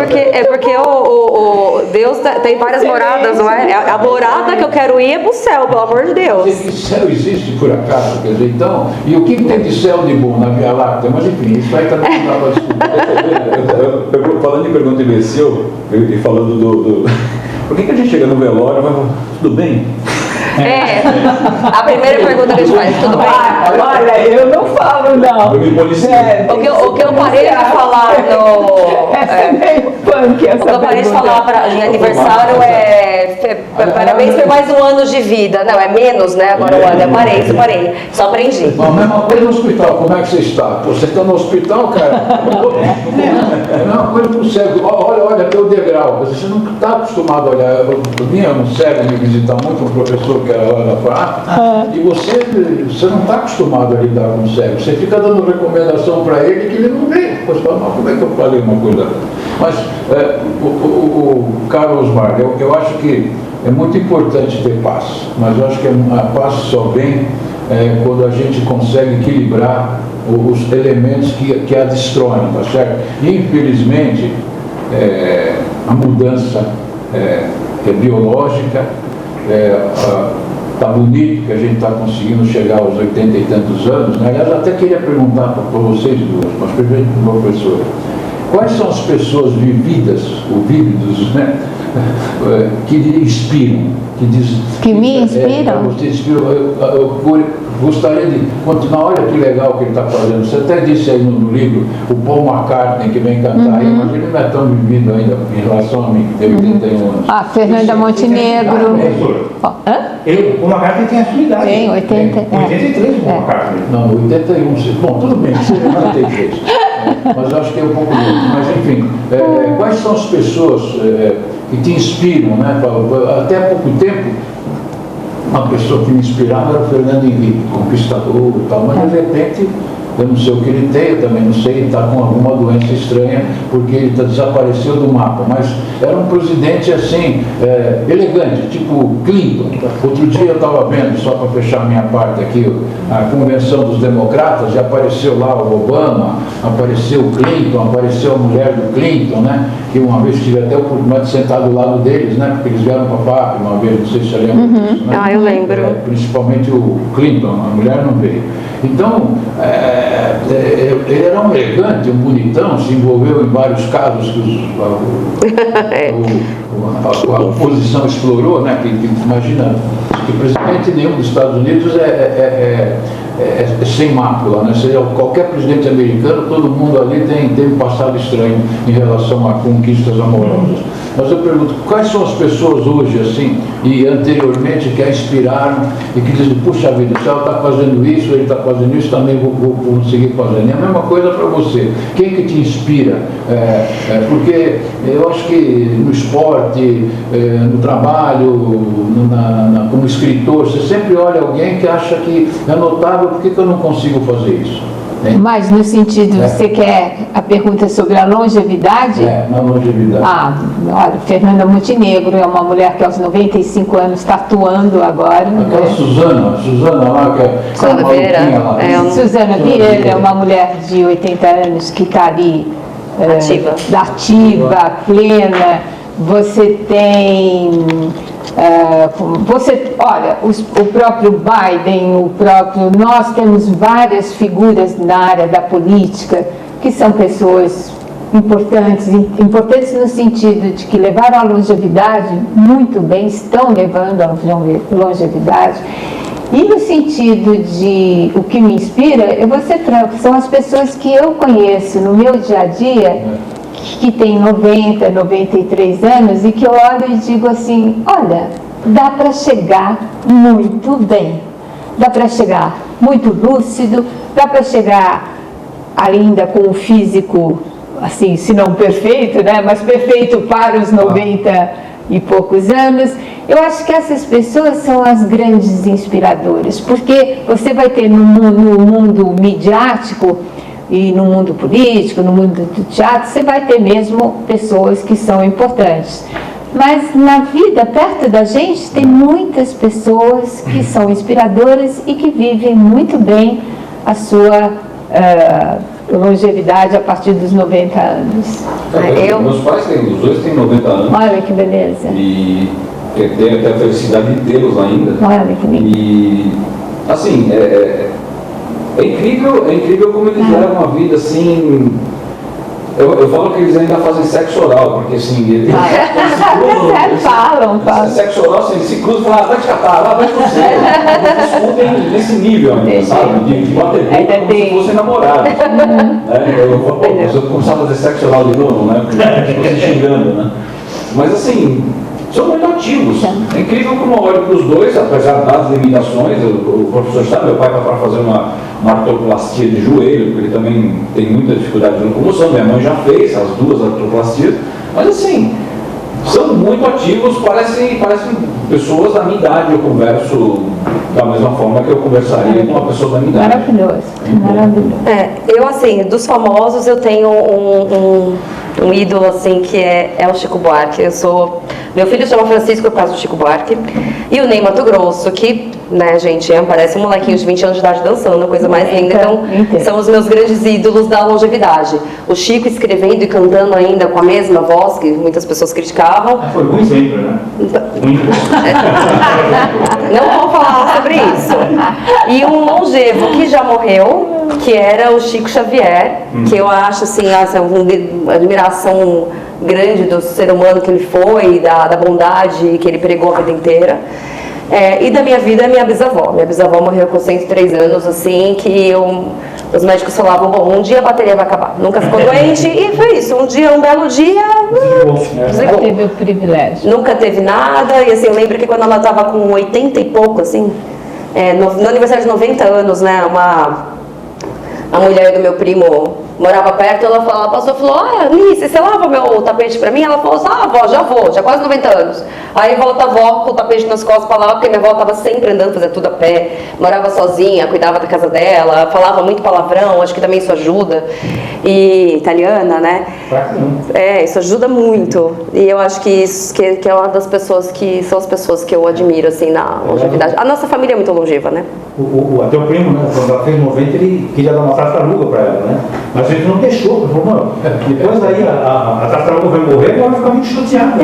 porque o Deus tem várias moradas, não é? A morada que eu quero ir é pro céu, pelo amor de Deus. Esse céu existe por acaso, quer dizer, então, e o que tem de céu de bom na Via Láctea? Mas enfim, isso aí também não dá para descobrir. Falando em pergunta imbecil, e falando do... Por que a gente chega no velório e vai falar, tudo bem? A primeira pergunta que a gente faz, tudo bem? Olha, eu não falo, não. Eu me policio. O que eu parei de falar no... Essa é meio punk, essa O que eu parei de falar em aniversário parabéns por mais um ano de vida. Não, é menos, né? Agora o ano. Eu parei. Só aprendi. A mesma coisa no hospital, como é que você está? Pô, você está no hospital, cara? É a mesma coisa para o cego. Olha teu degrau. Você não está acostumado a olhar. Eu vinha um cego me visitar muito, um professor que era lá na FAA, e você não está acostumado a lidar com o cego. Você fica dando recomendação para ele que ele não vê. Você fala, mas como é que eu falei uma coisa? Mas, o Carlos Osmar, eu acho que é muito importante ter paz, mas eu acho que a paz só vem quando a gente consegue equilibrar os elementos que a destroem, tá certo? Infelizmente, a mudança é biológica, está bonito que a gente está conseguindo chegar aos 80 e tantos anos, né? Aliás, eu até queria perguntar para vocês duas, mas primeiro para o professor, quais são as pessoas vividas, ou vívidos, né? Que inspiram, que me inspiram? Você inspira, eu gostaria de continuar, olha que legal que ele está fazendo. Você até disse aí no livro, o Paul McCartney que vem cantar aí, mas ele não é tão vivido ainda em relação a mim, que tem 81 anos. Ah, Fernanda Montenegro. O Paul McCartney tem a sua idade. Tem, 83 o Paul McCartney. Não, 81, bom, tudo bem, você tem 83. Mas eu acho que é um pouco muito. Mas enfim, quais são as pessoas que te inspiram, né? Até há pouco tempo, uma pessoa que me inspirava era o Fernando Henrique, conquistador e tal, mas de repente, eu não sei o que ele tem, eu também não sei, ele está com alguma doença estranha, porque ele desapareceu do mapa, mas era um presidente assim, elegante, tipo Clinton. Outro dia eu estava vendo, só para fechar minha parte aqui, a convenção dos democratas, e apareceu lá o Obama, apareceu o Clinton, apareceu a mulher do Clinton, né? Que uma vez tive até a oportunidade de sentar do lado deles, né? Porque eles vieram para a PAP uma vez, não sei se você lembra disso, né? Ah, eu lembro. Principalmente o Clinton, a mulher não veio. Então, ele era um elegante, um bonitão, se envolveu em vários casos que a oposição explorou, né? Que imagina que o presidente nenhum dos Estados Unidos é sem mácula, né? Qualquer presidente americano, todo mundo ali tem um passado estranho em relação a conquistas amorosas. Mas eu pergunto, quais são as pessoas hoje, assim, e anteriormente, que a inspiraram e que dizem, puxa vida, se ela está fazendo isso, ele está fazendo isso, também vou conseguir fazer. E a mesma coisa para você. Quem que te inspira? Porque eu acho que no esporte, no trabalho, como escritor, você sempre olha alguém que acha que é notável, por que eu não consigo fazer isso? Mas no sentido, você quer a pergunta sobre a longevidade? Na longevidade. Olha, Fernanda Montenegro é uma mulher que aos 95 anos está atuando agora. Aquela Suzana lá, que é Suzana Vieira. Suzana Vieira é uma mulher de 80 anos que está ali ativa, plena. Você tem... olha, o próprio Biden, nós temos várias figuras na área da política que são pessoas importantes no sentido de que levaram a longevidade muito bem, estão levando a longevidade. E no sentido de o que me inspira, eu vou ser franco, são as pessoas que eu conheço no meu dia a dia, que tem 90, 93 anos, e que eu olho e digo assim, olha, dá para chegar muito bem, dá para chegar muito lúcido, dá para chegar ainda com um físico, assim, se não perfeito, né, mas perfeito para os 90 e poucos anos. Eu acho que essas pessoas são as grandes inspiradoras, porque você vai ter no mundo midiático e no mundo político, no mundo do teatro, você vai ter mesmo pessoas que são importantes. Mas na vida, perto da gente, tem muitas pessoas que são inspiradoras e que vivem muito bem a sua longevidade a partir dos 90 anos. Meus pais os dois têm 90 anos. Olha que beleza. E tenho até a felicidade de tê-los ainda. Olha que lindo. E, assim, é incrível como eles levam uma vida assim. Eu falo que eles ainda fazem sexo oral, porque assim, eles falam. Sexo oral, assim, eles se cruzam e falam, vai te catar, vai te você. Eles discutem nesse nível ainda, sabe? De bater boca como se fossem namorados. Eu começar a fazer sexo oral de novo, né? Porque você xingando, né? Mas assim, são muito ativos. É incrível como eu olho para os dois, apesar das limitações. O professor sabe, meu pai está para fazer uma artroplastia de joelho, porque ele também tem muita dificuldade de locomoção. Minha mãe já fez as duas artroplastias, mas assim, são muito ativos, parecem pessoas da minha idade. Eu converso da mesma forma que eu conversaria com uma pessoa da minha idade. Maravilhoso. Eu, assim, dos famosos, eu tenho um ídolo, assim, que é o Chico Buarque. Eu sou Meu filho chama Francisco por causa do Chico Buarque. E o Ney Mato Grosso, que, né, gente, parece um molequinho de 20 anos de idade dançando, coisa mais linda. Então, são os meus grandes ídolos da longevidade. O Chico escrevendo e cantando ainda com a mesma voz, que muitas pessoas criticavam. Foi ruim sempre, né? Não vou falar sobre isso. E um longevo que já morreu, que era o Chico Xavier, que eu acho assim, uma admiração grande do ser humano que ele foi, da bondade que ele pregou a vida inteira. E da minha vida, minha bisavó. Minha bisavó morreu com 103 anos, assim, que os médicos falavam, bom, um dia a bateria vai acabar. Nunca ficou doente e foi isso. Um belo dia, desligou. Teve o privilégio. Nunca teve nada. E assim, eu lembro que quando ela estava com 80 e pouco, assim, no aniversário de 90 anos, né, a mulher do meu primo morava perto, ela passou e falou, Alice, você lava meu tapete pra mim? Ela falou, vó, já vou, já quase 90 anos. Aí volta a avó com o tapete nas costas pra lá, porque minha avó tava sempre andando, fazia tudo a pé, morava sozinha, cuidava da casa dela, falava muito palavrão, acho que também isso ajuda. E italiana, né? Isso ajuda muito. E eu acho que é uma das pessoas que são as pessoas que eu admiro, assim, na longevidade. A nossa família é muito longeva, né? Até o primo, né? Quando ela fez 90, ele queria dar uma tartaruga pra ela, né? Mas a gente não deixou, ele falou, mano, depois aí a tartaruga vai morrer, ela vai ficar muito chateada.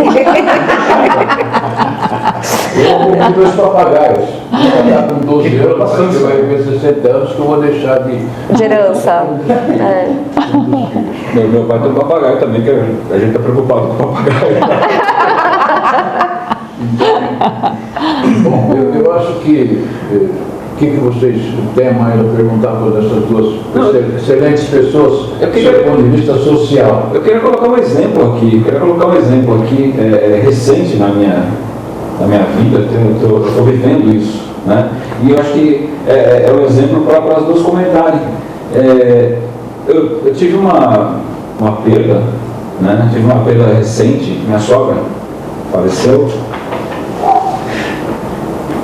Eu comprei 2 papagaios. Já com 12 anos, você vai ver 60 anos que eu vou deixar de herança. Meu pai tem um papagaio também, que a gente tá preocupado com o papagaio. Bom, eu acho que o que vocês têm mais a perguntar para essas duas excelentes pessoas do ponto de vista social? Eu queria colocar um exemplo aqui, recente na minha vida, eu estou vivendo isso, né? E eu acho que é um exemplo para as duas comentarem. Eu tive uma perda, né? Tive uma perda recente, minha sogra faleceu.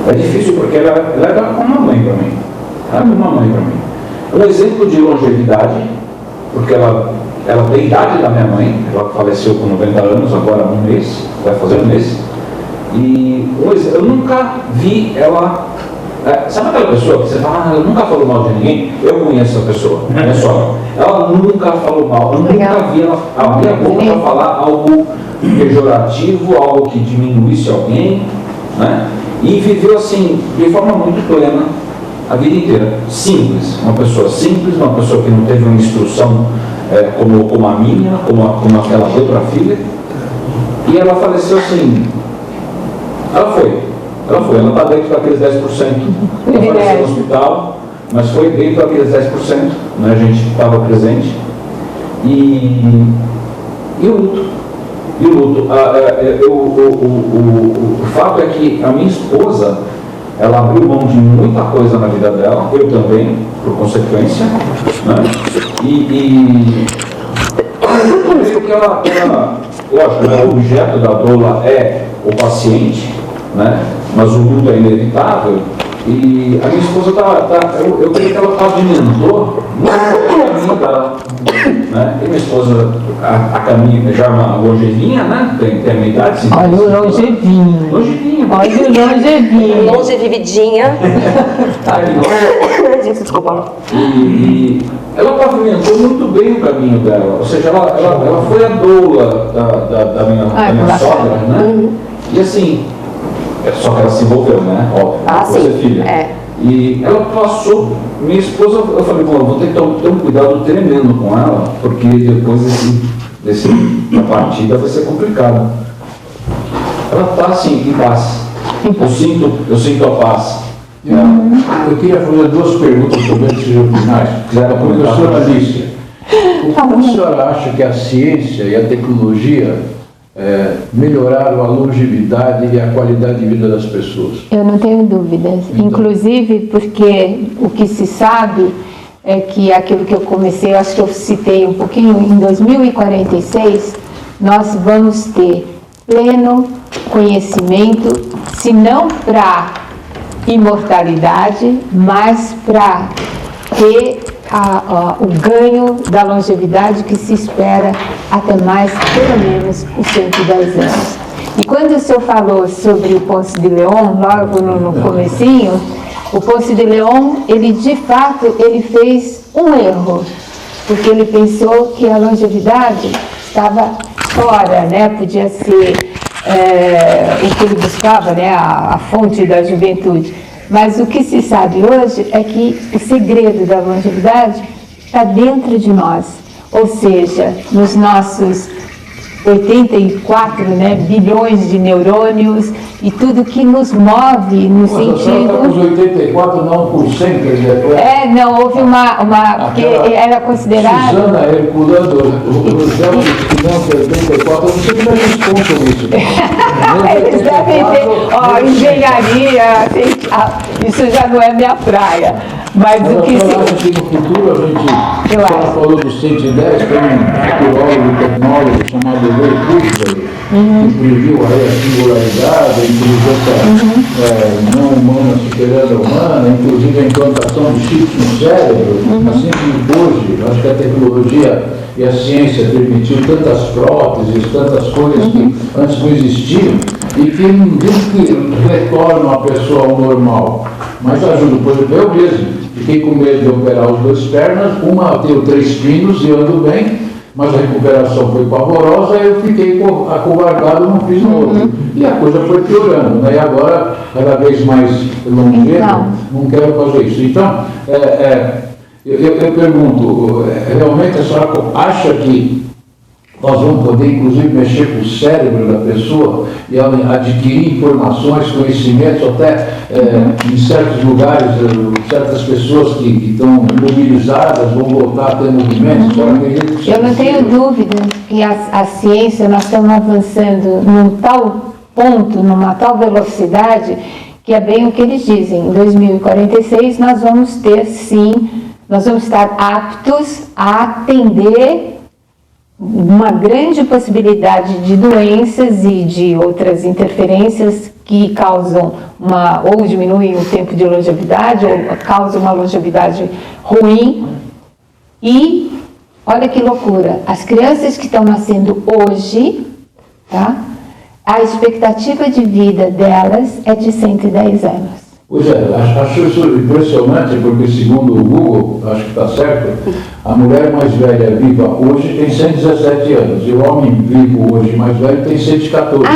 É difícil porque ela era como uma mãe para mim. Um exemplo de longevidade, porque ela tem a idade da minha mãe, ela faleceu com 90 anos, agora há um mês, vai fazer um mês. E eu nunca vi ela. Sabe aquela pessoa que você fala, ela nunca falou mal de ninguém? Eu conheço essa pessoa, minha sogra. Ela nunca falou mal, eu nunca vi ela abrir a boca para falar algo pejorativo, algo que diminuísse alguém, né? E viveu assim, de forma muito plena, a vida inteira. Simples, uma pessoa simples, uma pessoa que não teve uma instrução como a minha, como aquela deu para a filha. E ela faleceu assim, ela está dentro daqueles 10%. Ela faleceu no hospital, mas foi dentro daqueles 10%, né? A gente estava presente. E o luto. O fato é que a minha esposa, ela abriu mão de muita coisa na vida dela, eu também, por consequência, né? E que ela, lógico, o objeto da dor é o paciente, né? Mas o luto é inevitável. E a minha esposa eu creio que ela está de mentor muito dela, né? E minha esposa, a caminho já é uma longevinha, né? Tem a minha idade. Olha o longevinho. Olha o longevinho. Longevividinha. Desculpa. E ela pavimentou muito bem o caminho dela. Ou seja, ela foi a doula da minha sogra, né? E assim, só que ela se envolveu, né? Óbvio, sim. Filha. E ela passou, minha esposa, eu falei, bom, eu vou ter que ter um cuidado tremendo com ela, porque depois da partida vai ser complicado. Ela está assim, em paz. Eu sinto a paz. Eu queria fazer 2 perguntas sobre esses finais. A professora Alice, o que a senhora acha que a ciência e a tecnologia melhoraram a longevidade e a qualidade de vida das pessoas? Eu não tenho dúvidas. Então. Inclusive porque o que se sabe é que aquilo que eu comecei, eu acho que eu citei um pouquinho, em 2046, nós vamos ter pleno conhecimento, se não para imortalidade, mas para ter o ganho da longevidade que se espera até mais, pelo menos, os 110 anos. E quando o senhor falou sobre o Ponce de León, logo no comecinho, o Ponce de León, ele de fato, ele fez um erro, porque ele pensou que a longevidade estava fora, né? Podia ser o que ele buscava, né? A fonte da juventude. Mas o que se sabe hoje é que o segredo da longevidade está dentro de nós, ou seja, nos nossos 84, né, bilhões de neurônios e tudo que nos move no sentido... Os 84 não por 100, quer dizer... não, houve porque era considerado... Suzana Herculano, os jovens que não têm 84, eu não sei como é que eles contam isso. Eles devem ter, engenharia, isso já não é minha praia. Mas o que eu acho que no futuro a gente falou dos 110, tem um filólogo, tecnólogo chamado Ray Kurzweil, que previu aí a singularidade, a inteligência não humana superando a humana, inclusive a implantação de chips no cérebro, assim como hoje, acho que a tecnologia e a ciência permitiu tantas próteses, tantas coisas que antes não existiam, e que não diz que retornam a pessoa ao normal, mas ajuda. Por exemplo, eu mesmo fiquei com medo de operar os 2 pernas, uma eu tenho 3 pinos e ando bem, mas a recuperação foi pavorosa e eu fiquei acovardado, não fiz no outro. E a coisa foi piorando, né? E agora, cada vez mais longevo, não quero fazer isso. Então, eu pergunto, realmente a senhora acha que nós vamos poder, inclusive, mexer com o cérebro da pessoa e adquirir informações, conhecimentos, até em certos lugares, certas pessoas que estão mobilizadas vão voltar a ter movimentos? Eu não tenho dúvida que a ciência, nós estamos avançando num tal ponto, numa tal velocidade, que é bem o que eles dizem. Em 2046 nós vamos ter, sim, nós vamos estar aptos a atender uma grande possibilidade de doenças e de outras interferências que causam ou diminuem o tempo de longevidade ou causam uma longevidade ruim. E olha que loucura, as crianças que estão nascendo hoje, tá? A expectativa de vida delas é de 110 anos. Pois é, acho isso impressionante, porque segundo o Google, acho que está certo, a mulher mais velha viva hoje tem 117 anos, e o homem vivo hoje mais velho tem 114.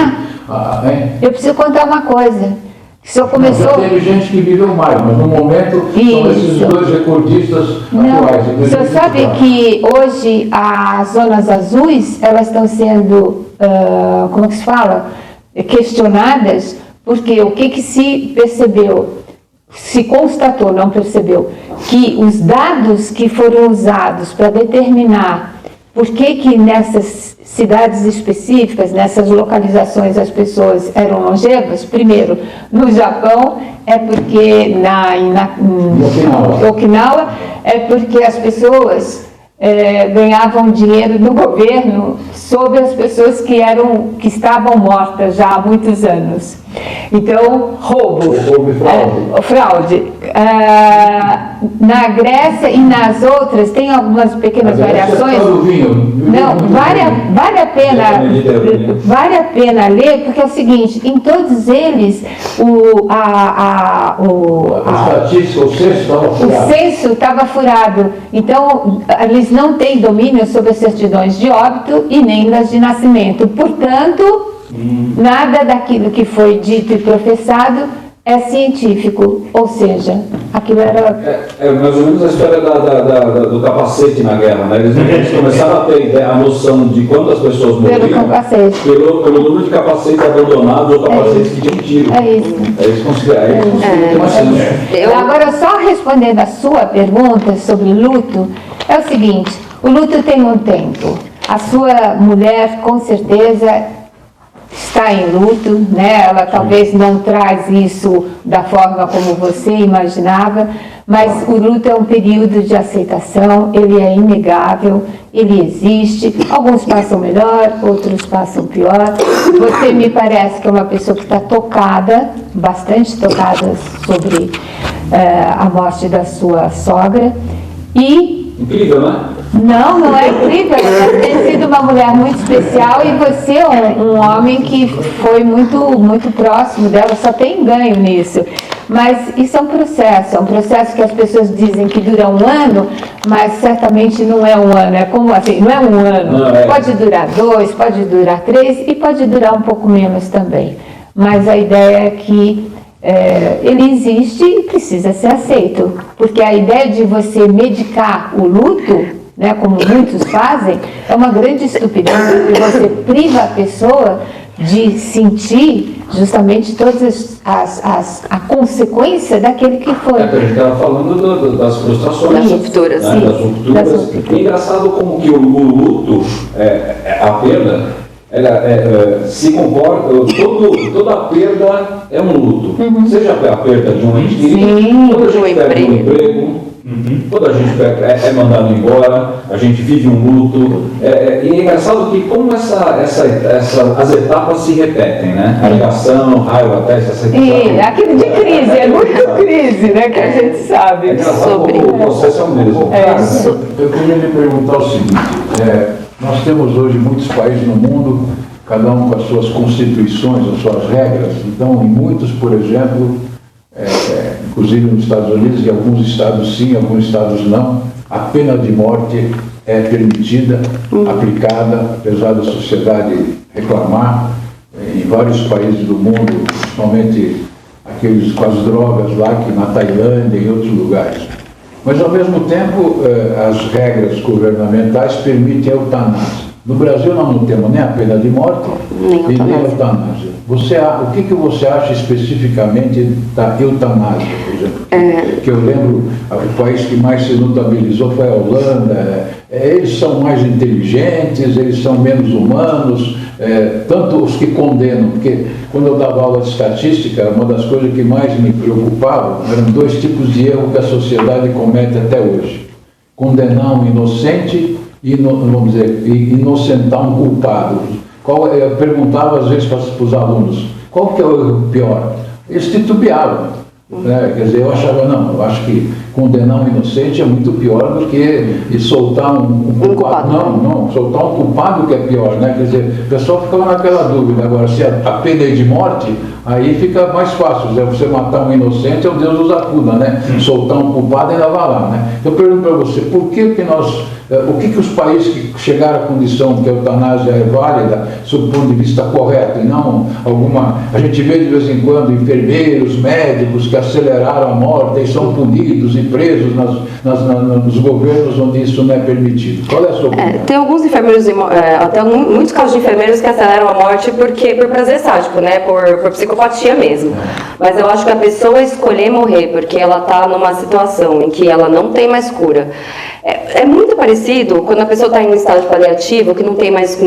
Eu preciso contar uma coisa. O senhor começou... Já teve gente que viveu mais, mas no momento são esses 2 recordistas atuais. O senhor sabe que hoje as zonas azuis, elas estão sendo, como que se fala? Questionadas. Porque o que se percebeu, se constatou, não percebeu, que os dados que foram usados para determinar por que nessas cidades específicas, nessas localizações as pessoas eram longevas, primeiro, no Japão, é porque em Okinawa, é porque as pessoas ganhavam dinheiro do governo sobre as pessoas que estavam mortas já há muitos anos. Então, roubo, fraude. Na Grécia e nas outras tem algumas pequenas variações. Não, vale a pena ler, porque é o seguinte: em todos eles o censo estava furado. Então, eles não têm domínio sobre as certidões de óbito e nem das de nascimento. Portanto, nada daquilo que foi dito e professado é científico, ou seja, aquilo era... É mais ou menos a história do capacete na guerra, né? Eles começaram a ter a noção de quantas pessoas morriam pelo número de capacetes abandonados ou capacetes que tinham tiro. É isso. Eles conseguiram. Agora, só respondendo a sua pergunta sobre luto, é o seguinte: o luto tem um tempo. A sua mulher, com certeza, está em luto, né? Ela talvez não traz isso da forma como você imaginava, mas o luto é um período de aceitação, ele é inegável, ele existe. Alguns passam melhor, outros passam pior. Você me parece que é uma pessoa que está tocada, bastante tocada sobre a morte da sua sogra, e Incrível, né? Não é incrível. Ela tem sido uma mulher muito especial e você é um homem que foi muito próximo dela, só tem ganho nisso. Mas isso é um processo que as pessoas dizem que dura um ano, mas certamente não é um ano, é como assim, não é um ano. Não, é. Pode durar 2, pode durar 3 e pode durar um pouco menos também. Mas a ideia é que ele existe e precisa ser aceito, porque a ideia de você medicar o luto, né, como muitos fazem, é uma grande estupidez, porque você priva a pessoa de sentir justamente todas a consequência daquele que foi. É que a gente estava falando das frustrações. Das rupturas, né? sim. Das rupturas. Das rupturas. E é engraçado como que o luto, a perda, ela se comporta, toda a perda é um luto. Seja a perda de um ente querido, quando a gente perde um emprego, quando a gente é mandado embora, a gente vive um luto. E é engraçado que como as etapas se repetem, né? A negação, raiva, até essa E aquilo de crise, é muito crise, né, que a gente É sabe. engraçado como o processo é o mesmo. Eu queria lhe perguntar o seguinte, nós temos hoje muitos países no mundo, cada um com as suas constituições, as suas regras. Então, em muitos, por exemplo, inclusive nos Estados Unidos, em alguns estados sim, em alguns estados não, a pena de morte é permitida, aplicada, apesar da sociedade reclamar. Em vários países do mundo, principalmente aqueles com as drogas lá, que na Tailândia e em outros lugares. Mas, ao mesmo tempo, as regras governamentais permitem a eutanásia. No Brasil, nós não temos nem a pena de morte e nem a eutanásia. O que você acha especificamente da eutanásia, por exemplo? Que eu lembro, o país que mais se notabilizou foi a Holanda. Eles são mais inteligentes, eles são menos humanos, tanto os que condenam, porque quando eu dava aula de estatística, uma das coisas que mais me preocupavam eram 2 tipos de erro que a sociedade comete até hoje: condenar um inocente e, vamos dizer, inocentar um culpado. Eu perguntava às vezes para os alunos, qual que é o erro pior? Eles titubeavam. Quer dizer, eu achava, eu acho que condenar um inocente é muito pior do que soltar um culpado. Não, soltar um culpado que é pior, né? Quer dizer, o pessoal ficava naquela dúvida. Agora, se a pena é de morte, aí fica mais fácil. Você matar um inocente, é o Deus nos acuda, né? Soltar um culpado ainda vai lá, né? Eu pergunto para você, por que nós... O que os países que chegaram à condição que a eutanásia é válida, sob o ponto de vista correto, e não alguma... A gente vê de vez em quando enfermeiros, médicos que aceleraram a morte e são punidos e presos nos governos onde isso não é permitido. Qual é a sua opinião? Tem alguns enfermeiros, até muitos casos de enfermeiros que aceleram a morte por prazer sádico, né? Por psicopatia mesmo. Mas eu acho que a pessoa escolher morrer porque ela está numa situação em que ela não tem mais cura. É muito parecido quando a pessoa está em um estágio paliativo, que não tem mais...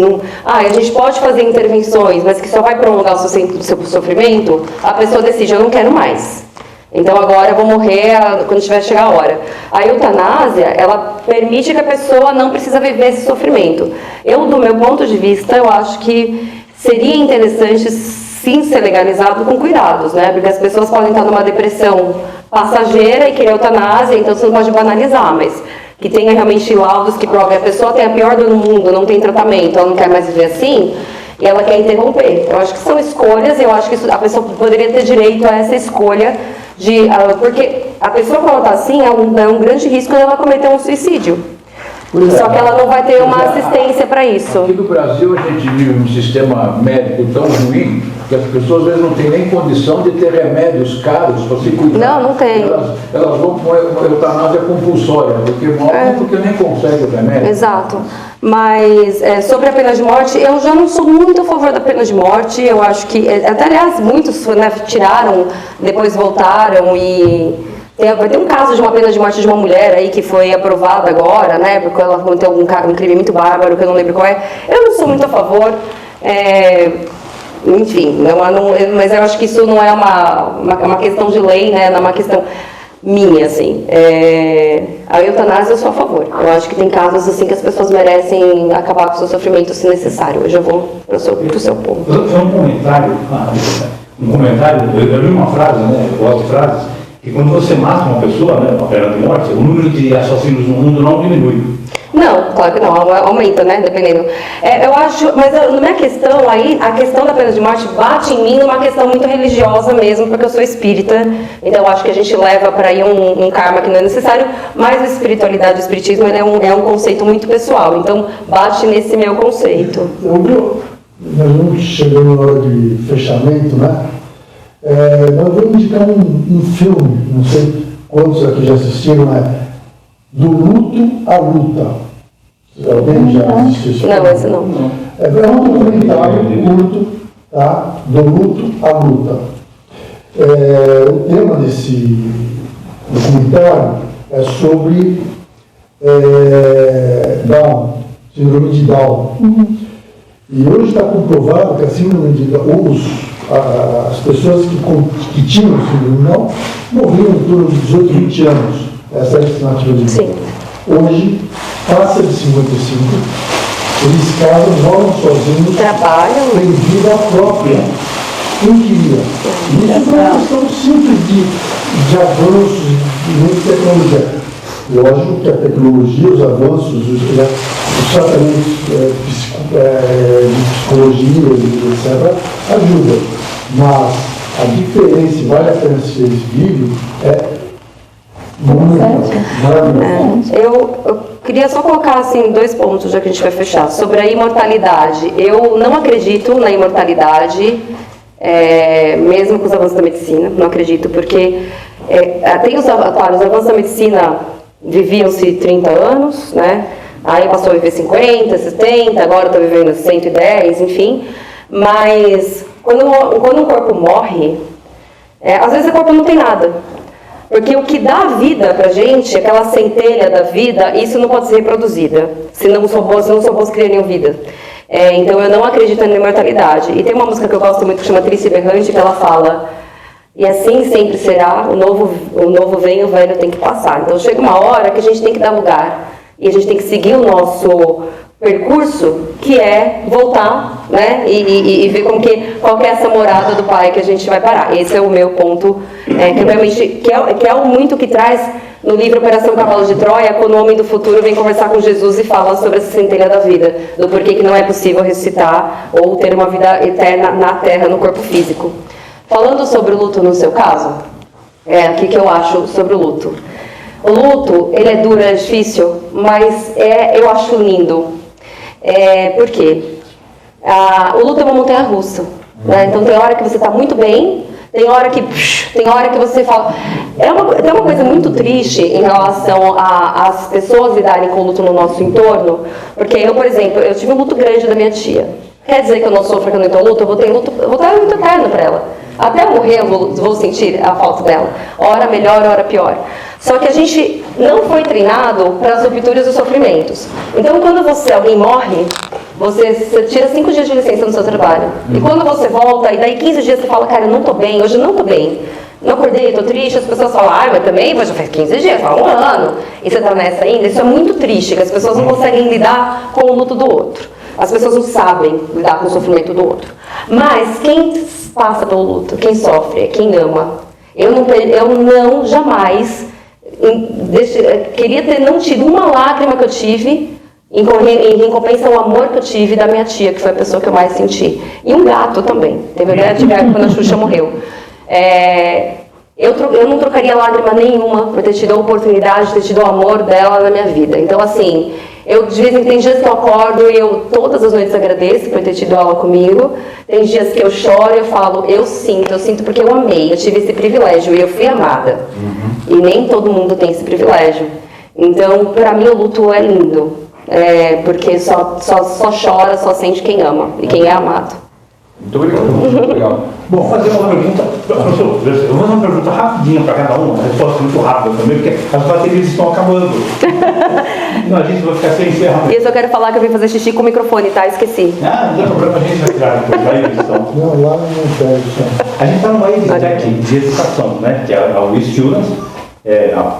a gente pode fazer intervenções, mas que só vai prolongar o seu sofrimento, a pessoa decide, eu não quero mais. Então agora eu vou morrer quando chegar a hora. A eutanásia, ela permite que a pessoa não precisa viver esse sofrimento. Do meu ponto de vista, eu acho que seria interessante sim ser legalizado com cuidados, né? Porque as pessoas podem estar numa depressão passageira e querer eutanásia, então você não pode banalizar, mas que tenha realmente laudos que provem a pessoa tem a pior dor do mundo, não tem tratamento, ela não quer mais viver assim, e ela quer interromper. Eu acho que são escolhas, e eu acho que a pessoa poderia ter direito a essa escolha porque a pessoa quando ela está assim, é um grande risco de ela cometer um suicídio. Só que ela não vai ter uma assistência para isso. Aqui no Brasil a gente vive um sistema médico tão ruim que as pessoas às vezes não têm nem condição de ter remédios caros para se cuidar. Não tem. Elas vão com a eutanásia compulsória, porque morrem porque nem conseguem o remédio. Exato. Mas sobre a pena de morte, eu já não sou muito a favor da pena de morte. Eu acho que, até aliás, muitos tiraram, depois voltaram e... Vai ter um caso de uma pena de morte de uma mulher aí que foi aprovada agora, né? Porque ela cometeu um crime muito bárbaro, que eu não lembro qual é. Eu não sou muito a favor. Enfim, mas eu acho que isso não é uma questão de lei, né? Não é uma questão minha, assim. A eutanásia eu sou a favor. Eu acho que tem casos assim que as pessoas merecem acabar com o seu sofrimento se necessário. Hoje eu vou para o seu ponto. Foi um comentário, eu li uma frase, né? Eu gosto de frases. que quando você mata uma pessoa, né, uma pena de morte, o número de assassinos no mundo não diminui. Não, claro que não, aumenta, né, dependendo. Eu acho, mas na minha questão aí, a questão da pena de morte bate em mim numa questão muito religiosa mesmo, porque eu sou espírita, então eu acho que a gente leva para aí um karma que não é necessário, mas a espiritualidade, o espiritismo, ele é um conceito muito pessoal, então bate nesse meu conceito. Nós vamos chegando na hora de fechamento, né? Nós vamos indicar um filme, não sei quantos aqui já assistiram, né? Do Luto à Luta. Alguém já assistiu isso? Não, esse não. É um documentário curto, tá? Do Luto à Luta. O tema desse documentário é sobre Down, síndrome de Down. E hoje está comprovado que a síndrome de Down, as pessoas que tinham síndrome de Down morriam em torno de 18, 20 anos. Essa é a estimativa de vida. Sim. Hoje, passa de 55, eles casam, moram sozinhos, Trabalham. têm vida própria. Quem queria? Isso é uma questão simples de avanços de tecnologia. Lógico que a tecnologia, os avanços, os tratamentos de psicologia, etc., ajudam. Mas a diferença, e vale a pena assistir esse vídeo, é Eu queria só colocar assim 2 pontos, já que a gente vai fechar, sobre a imortalidade. Eu não acredito na imortalidade, mesmo com os avanços da medicina, não acredito, porque tem os avanços da medicina viviam-se 30 anos, né? Aí passou a viver 50, 70, agora está vivendo 110, enfim. Mas quando um corpo morre, às vezes o corpo não tem nada. Porque o que dá vida pra gente, aquela centelha da vida, isso não pode ser reproduzida. Se não os robôs criariam vida. Então eu não acredito na imortalidade. E tem uma música que eu gosto muito que chama Triste e Berrante, que ela fala: e assim sempre será, o novo vem, o velho tem que passar. Então chega uma hora que a gente tem que dar lugar. E a gente tem que seguir o nosso percurso, que é voltar, né, e ver qual que é essa morada do Pai que a gente vai parar. Esse é o meu ponto, que realmente que é o muito que traz no livro Operação Cavalo de Troia, quando o homem do futuro vem conversar com Jesus e fala sobre essa centelha da vida, do porquê que não é possível ressuscitar ou ter uma vida eterna na Terra, no corpo físico. Falando sobre o luto no seu caso, o que eu acho sobre o luto. O luto, ele é duro, é difícil, mas eu acho lindo. Por quê? O luto é uma montanha-russa, né? Então tem hora que você está muito bem, tem hora que você fala... Tem uma coisa muito triste em relação às pessoas lidarem com o luto no nosso entorno, porque eu, por exemplo, eu tive um luto grande da minha tia. Quer dizer que eu não sofro, que eu não estou luto? Eu vou ter um luto eterno para ela. Até eu morrer eu vou sentir a falta dela. Hora melhor, hora pior. Só que a gente não foi treinado para as rupturas e os sofrimentos. Então, quando alguém morre, você tira 5 dias de licença no seu trabalho. E quando você volta, e daí 15 dias você fala, cara, eu não tô bem, hoje eu não tô bem. Não acordei, tô triste, as pessoas falam, mas também já faz 15 dias, faz 1 ano. E você tá nessa ainda. Isso é muito triste, que as pessoas não conseguem lidar com o luto do outro. As pessoas não sabem lidar com o sofrimento do outro. Mas quem passa pelo luto, quem sofre, é quem ama. Eu não jamais queria ter não tido uma lágrima que eu tive em recompensa ao amor que eu tive da minha tia, que foi a pessoa que eu mais senti. E um gato também. Teve a ideia de gato quando a Xuxa morreu. Eu não trocaria lágrima nenhuma por ter tido a oportunidade de ter tido o amor dela na minha vida. Então, assim, de vez em quando tem dias que eu acordo e eu todas as noites agradeço por ter tido ela comigo. Tem dias que eu choro e eu falo, eu sinto porque eu amei, eu tive esse privilégio e eu fui amada. E nem todo mundo tem esse privilégio. Então, pra mim, o luto é lindo. Porque só chora, só sente quem ama e quem é amado. Muito obrigado. Muito legal. Bom, fazer uma pergunta, professor, eu vou fazer uma pergunta rapidinha para cada um, uma resposta muito rápida também, porque as baterias estão acabando. Não, a gente vai ficar sem encerramento. E eu só quero falar que eu vim fazer xixi com o microfone, tá? Esqueci. Não tem problema, a gente vai tirar depois da edição. Não, lá não pega. A gente está numa EdTech de educação, né? Que é a WeStudents,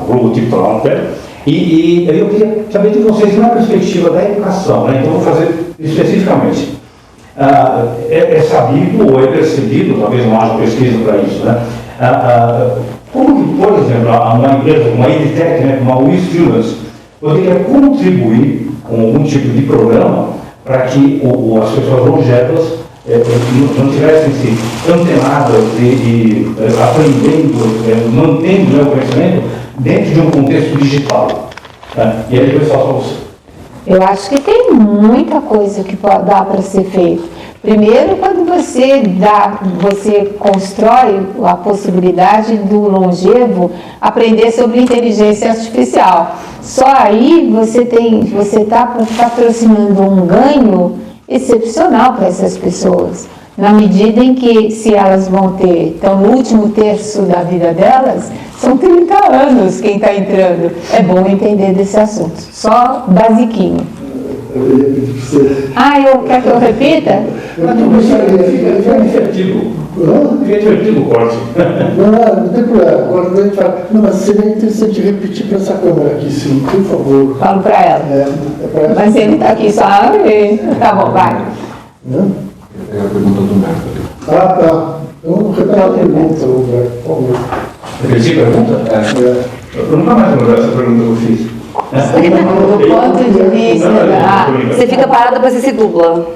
o grupo de Prompter, e eu queria saber de vocês na perspectiva da educação, né? Então vou fazer especificamente. É sabido ou é percebido, talvez não haja pesquisa para isso, né? Como que, por exemplo, uma empresa, uma EdTech, né, uma WeStudents, poderia contribuir com algum tipo de programa para que as pessoas longevas não tivessem se antenadas e aprendendo, mantendo, né, o conhecimento dentro de um contexto digital. Né? E aí depois faço para você. Eu acho que tem muita coisa que dá para ser feito. Primeiro, quando você constrói a possibilidade do longevo aprender sobre inteligência artificial. Só aí você está patrocinando um ganho excepcional para essas pessoas. Na medida em que, se elas vão ter, então no último terço da vida delas, são 30 anos quem está entrando. É bom entender desse assunto. Só basiquinho. Eu queria pedir para você. Quer que eu repita? Fica divertido. Fica divertido o corte. Não tem problema. Agora a gente fala. Não, mas seria interessante repetir para essa câmera aqui, sim, por favor. Falo para ela. Pra ela. Mas ele está aqui só. Tá bom, vai. É a pergunta do Humberto. Tá. Então, repete a pergunta, Humberto, por favor. Repetir a pergunta? Eu nunca mais lembro essa pergunta que eu fiz. Do ponto de vista Você fica parado, depois você se dubla.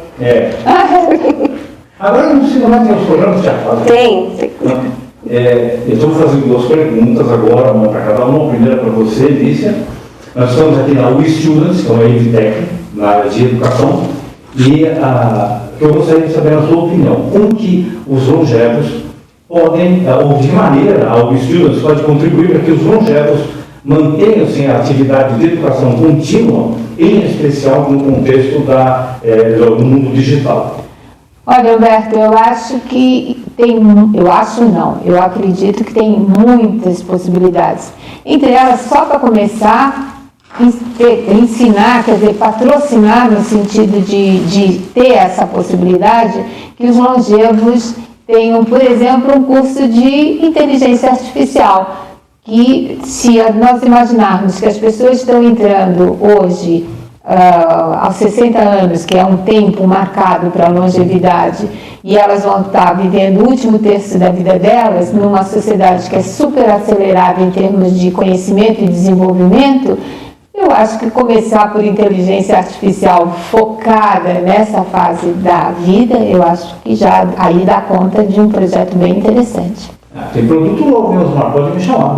Agora não precisa mais ter os programas já fazem. Tem. Eu estou fazendo 2 perguntas agora, uma para cada uma. A primeira para você, Lícia. Nós estamos aqui na WeStudents, que é uma EdTech, na área de educação, e eu gostaria de saber a sua opinião. Como que os longevos podem, ou de maneira, a WeStudents pode contribuir para que os longevos mantenham-se a atividade de educação contínua, em especial no contexto do mundo digital? Olha, Humberto, eu acredito que tem muitas possibilidades. Entre elas, só para começar, ensinar, quer dizer, patrocinar no sentido de ter essa possibilidade, que os longevos tenham, por exemplo, um curso de inteligência artificial, que se nós imaginarmos que as pessoas estão entrando hoje aos 60 anos, que é um tempo marcado para a longevidade, e elas vão estar vivendo o último terço da vida delas, numa sociedade que é super acelerada em termos de conhecimento e desenvolvimento, eu acho que começar por inteligência artificial focada nessa fase da vida, eu acho que já aí dá conta de um projeto bem interessante. Tem produto novo, meu Osmar, pode me chamar.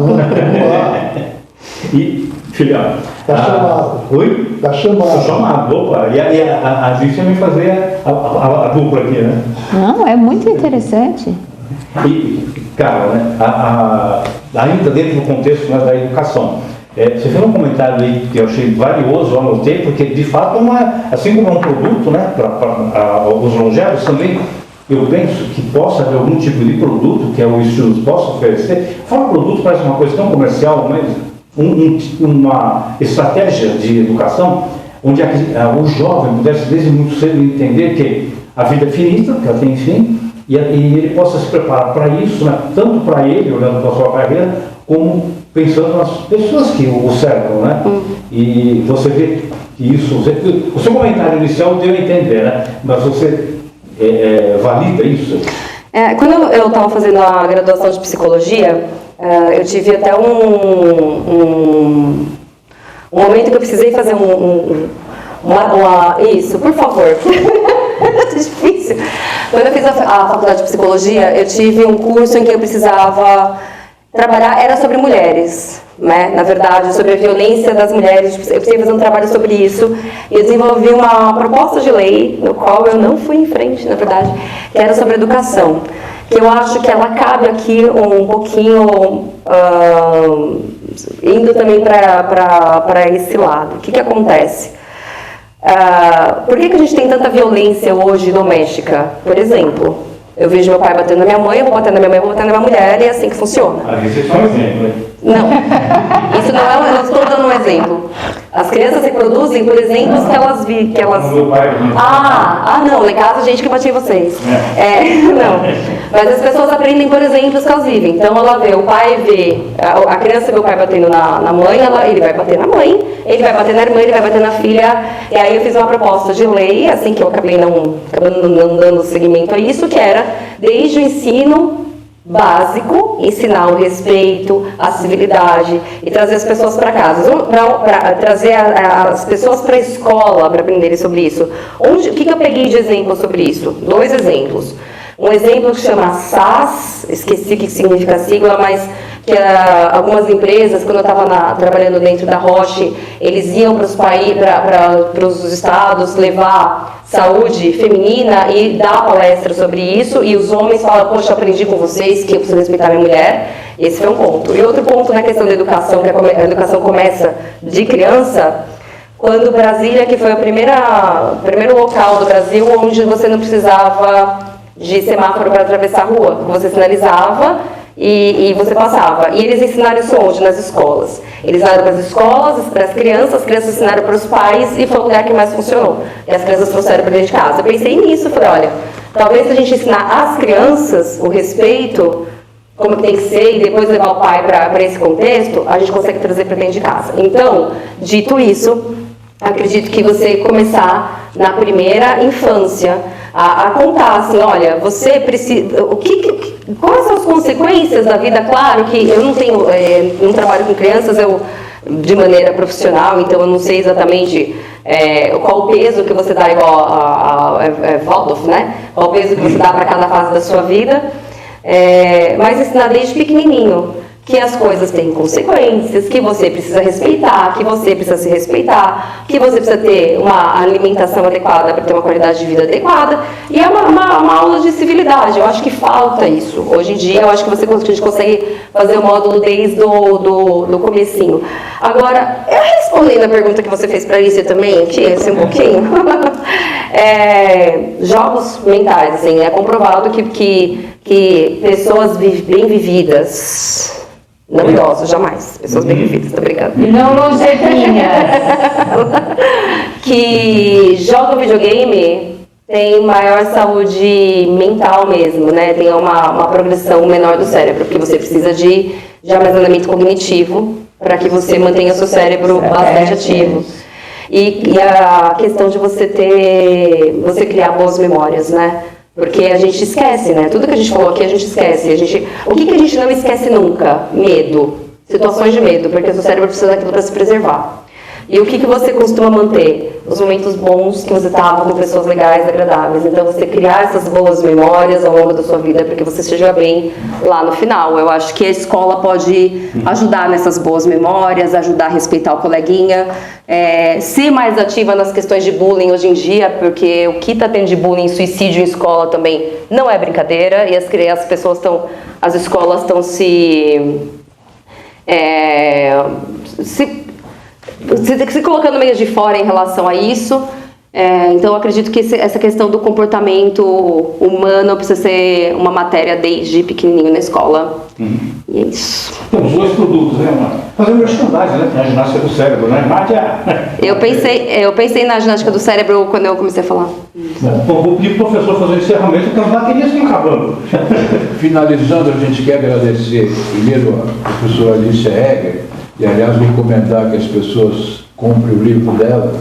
E, filhão. Tá chamado. Oi? Tá chamado. Tá chamado, opa. E a Lícia vai fazer a dupla aqui, né? Não, é muito interessante. E, cara, né, ainda dentro do contexto, né, da educação, você fez um comentário aí que eu achei valioso, eu anotei, porque de fato, assim como é um produto, né, para os longevos também, eu penso que possa haver algum tipo de produto que o Students possa oferecer. Fala produto, parece uma coisa tão comercial, mas uma estratégia de educação onde o jovem pudesse desde muito cedo entender que a vida é finita, que ela tem fim, e ele possa se preparar para isso, né, tanto para ele, olhando para a sua carreira, como pensando nas pessoas que o cercam, né? E você vê que isso... O seu comentário inicial deu a entender, né? Mas você valida isso? Quando eu estava fazendo a graduação de psicologia, eu tive até um momento que eu precisei fazer isso, por favor. É difícil. Quando eu fiz a faculdade de psicologia, eu tive um curso em que eu precisava trabalhar, era sobre mulheres, né? Na verdade, sobre a violência das mulheres. Eu precisei fazer um trabalho sobre isso e eu desenvolvi uma proposta de lei, no qual eu não fui em frente, na verdade, que era sobre educação. Que eu acho que ela cabe aqui um pouquinho, indo também para esse lado. O que acontece? Por que a gente tem tanta violência hoje doméstica? Por exemplo, eu vejo meu pai batendo na minha mãe, eu vou bater na minha mãe, eu vou bater na minha mulher, e é assim que funciona. Isso é só um exemplo, né? Não, isso não eu não estou dando um exemplo. As crianças reproduzem por exemplos que elas vi, que elas... Meu pai, não, lá em casa a gente que batia em vocês. Não. Mas as pessoas aprendem por exemplos que elas vivem. Então ela vê, o pai vê, a criança vê o pai batendo na mãe, ele vai bater na mãe, ele vai bater na irmã, ele vai bater na filha. E aí eu fiz uma proposta de lei, assim que eu acabei não dando seguimento a isso, que era desde o ensino básico, ensinar o respeito, a civilidade e trazer as pessoas para casa, trazer as pessoas para a escola para aprenderem sobre isso. O que eu peguei de exemplo sobre isso? 2 exemplos. Um exemplo que chama SAS, esqueci o que significa a sigla, mas que algumas empresas, quando eu estava trabalhando dentro da Roche, eles iam para os estados levar saúde feminina e dar palestra sobre isso, e os homens falam, poxa, eu aprendi com vocês que eu preciso respeitar minha mulher. Esse foi um ponto. E outro ponto na questão da educação, que a educação começa de criança, quando Brasília, que foi o primeiro local do Brasil onde você não precisava de semáforo para atravessar a rua, você sinalizava e você passava. E eles ensinaram isso onde? Nas escolas. Eles ensinaram para as escolas, para as crianças ensinaram para os pais, e foi o lugar que mais funcionou. E as crianças trouxeram para dentro de casa. Eu pensei nisso, falei, olha, talvez se a gente ensinar às crianças o respeito, como tem que ser, e depois levar o pai para esse contexto, a gente consegue trazer para dentro de casa. Então, dito isso, acredito que você começar na primeira infância a contar assim, olha, você precisa, quais são as consequências da vida? Claro que eu não trabalho com crianças, de maneira profissional, então eu não sei exatamente qual o peso que você dá, igual a Waldorf, né? Qual o peso que você dá para cada fase da sua vida, mas ensinar desde pequenininho que as coisas têm consequências, que você precisa respeitar, que você precisa se respeitar, que você precisa ter uma alimentação adequada para ter uma qualidade de vida adequada, e é uma aula de civilidade. Eu acho que falta isso. Hoje em dia, eu acho que a gente consegue fazer o módulo desde do comecinho. Agora, respondendo a pergunta que você fez para a Alicia também, que é um pouquinho, jogos mentais, assim, é comprovado que pessoas bem vividas, não idosos, jamais. Pessoas bem vividas, tô brincando. E não longevinhas. Que jogam videogame tem maior saúde mental mesmo, né? Tem uma progressão menor do cérebro, porque você precisa de armazenamento cognitivo para que você mantenha o seu cérebro bastante ativo. E a questão de você criar boas memórias, né? Porque a gente esquece, né? Tudo que a gente falou aqui a gente esquece. O que a gente não esquece nunca? Medo. Situações de medo, porque o seu cérebro precisa daquilo para se preservar. E o que você costuma manter? Os momentos bons que você estava com pessoas legais, agradáveis. Então, você criar essas boas memórias ao longo da sua vida para que você esteja bem lá no final. Eu acho que a escola pode ajudar nessas boas memórias, ajudar a respeitar o coleguinha, ser mais ativa nas questões de bullying hoje em dia, porque o que está tendo de bullying e suicídio em escola também não é brincadeira, e as escolas estão se colocando meio de fora em relação a isso. Então, eu acredito que essa questão do comportamento humano precisa ser uma matéria desde pequenininho na escola. E é isso. Temos 2 produtos, né, Márcia? Fazer merchandising, né? Tem a ginástica do cérebro, né? Eu pensei na ginástica do cérebro quando eu comecei a falar. Bom, vou pedir para o professor fazer o encerramento, porque as baterias estão acabando. Finalizando, a gente quer agradecer primeiro a professora Alicia Egger, e aliás recomendar que as pessoas comprem o livro dela,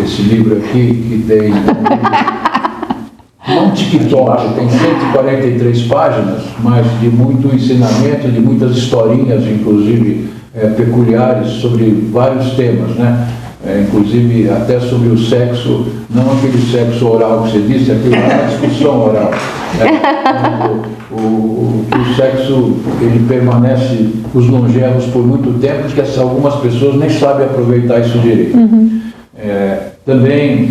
esse livro aqui, que tem um TikTok, tem 143 páginas, mas de muito ensinamento, de muitas historinhas, inclusive peculiares, sobre vários temas, né? Inclusive até sobre o sexo, não aquele sexo oral que você disse, aquilo é uma discussão oral. O sexo, ele permanece os longevos por muito tempo, porque algumas pessoas nem sabem aproveitar isso direito. Também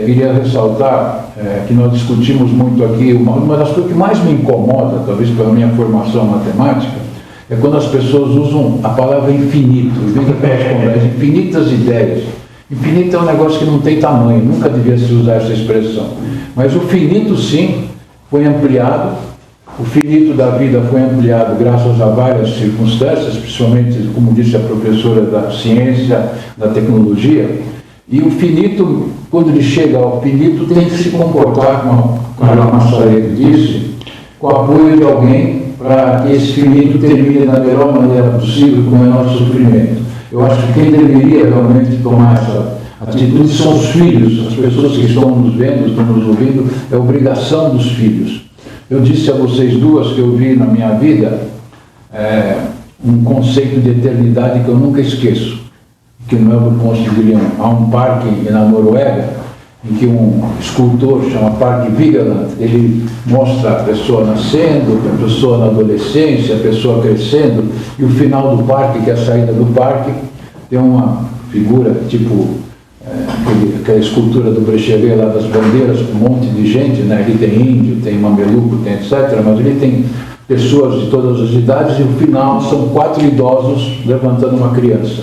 queria ressaltar que nós discutimos muito aqui, uma das coisas que mais me incomoda, talvez pela minha formação matemática, é quando as pessoas usam a palavra infinito, em vez daquelas conversas, infinitas ideias. Infinito é um negócio que não tem tamanho, nunca devia se usar essa expressão. Mas o finito, sim, foi ampliado. O finito da vida foi ampliado graças a várias circunstâncias, principalmente, como disse a professora, da ciência, da tecnologia. E o finito, quando ele chega ao finito, tem que se comportar, como a Carla Massaredo disse, com o apoio de alguém para que esse finito termine da melhor maneira possível, com o menor sofrimento. Eu acho que quem deveria realmente tomar essa atitude são os filhos, as pessoas que estão nos vendo, estão nos ouvindo, é obrigação dos filhos. Eu disse a vocês duas que eu vi na minha vida um conceito de eternidade que eu nunca esqueço, que não é do Ponce de Leão. Há um parque na Noruega em que um escultor chama Parque Vigeland, ele mostra a pessoa nascendo, a pessoa na adolescência, a pessoa crescendo, e o final do parque, que é a saída do parque, tem uma figura tipo aquela escultura do Brechevet lá das bandeiras, com um monte de gente, né? Ali tem índio, tem mameluco, tem etc., mas ele tem pessoas de todas as idades, e o final são 4 idosos levantando uma criança.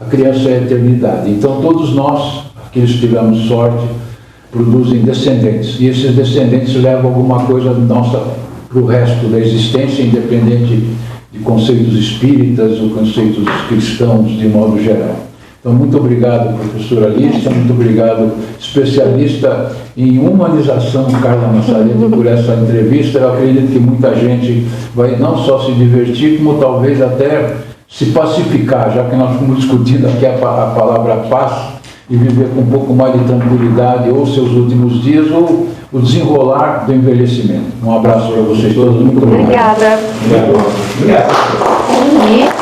A criança é a eternidade. Então todos nós, aqueles que tivemos sorte, produzem descendentes, e esses descendentes levam alguma coisa nossa para o resto da existência, independente de conceitos espíritas ou conceitos cristãos de modo geral. Então, muito obrigado, professora Lista, muito obrigado, especialista em humanização, Carla Massarete, por essa entrevista. Eu acredito que muita gente vai não só se divertir, como talvez até se pacificar, já que nós estamos discutindo aqui a palavra paz, e viver com um pouco mais de tranquilidade, ou seus últimos dias, ou o desenrolar do envelhecimento. Um abraço para vocês todos, muito obrigado. Obrigada. Obrigado. E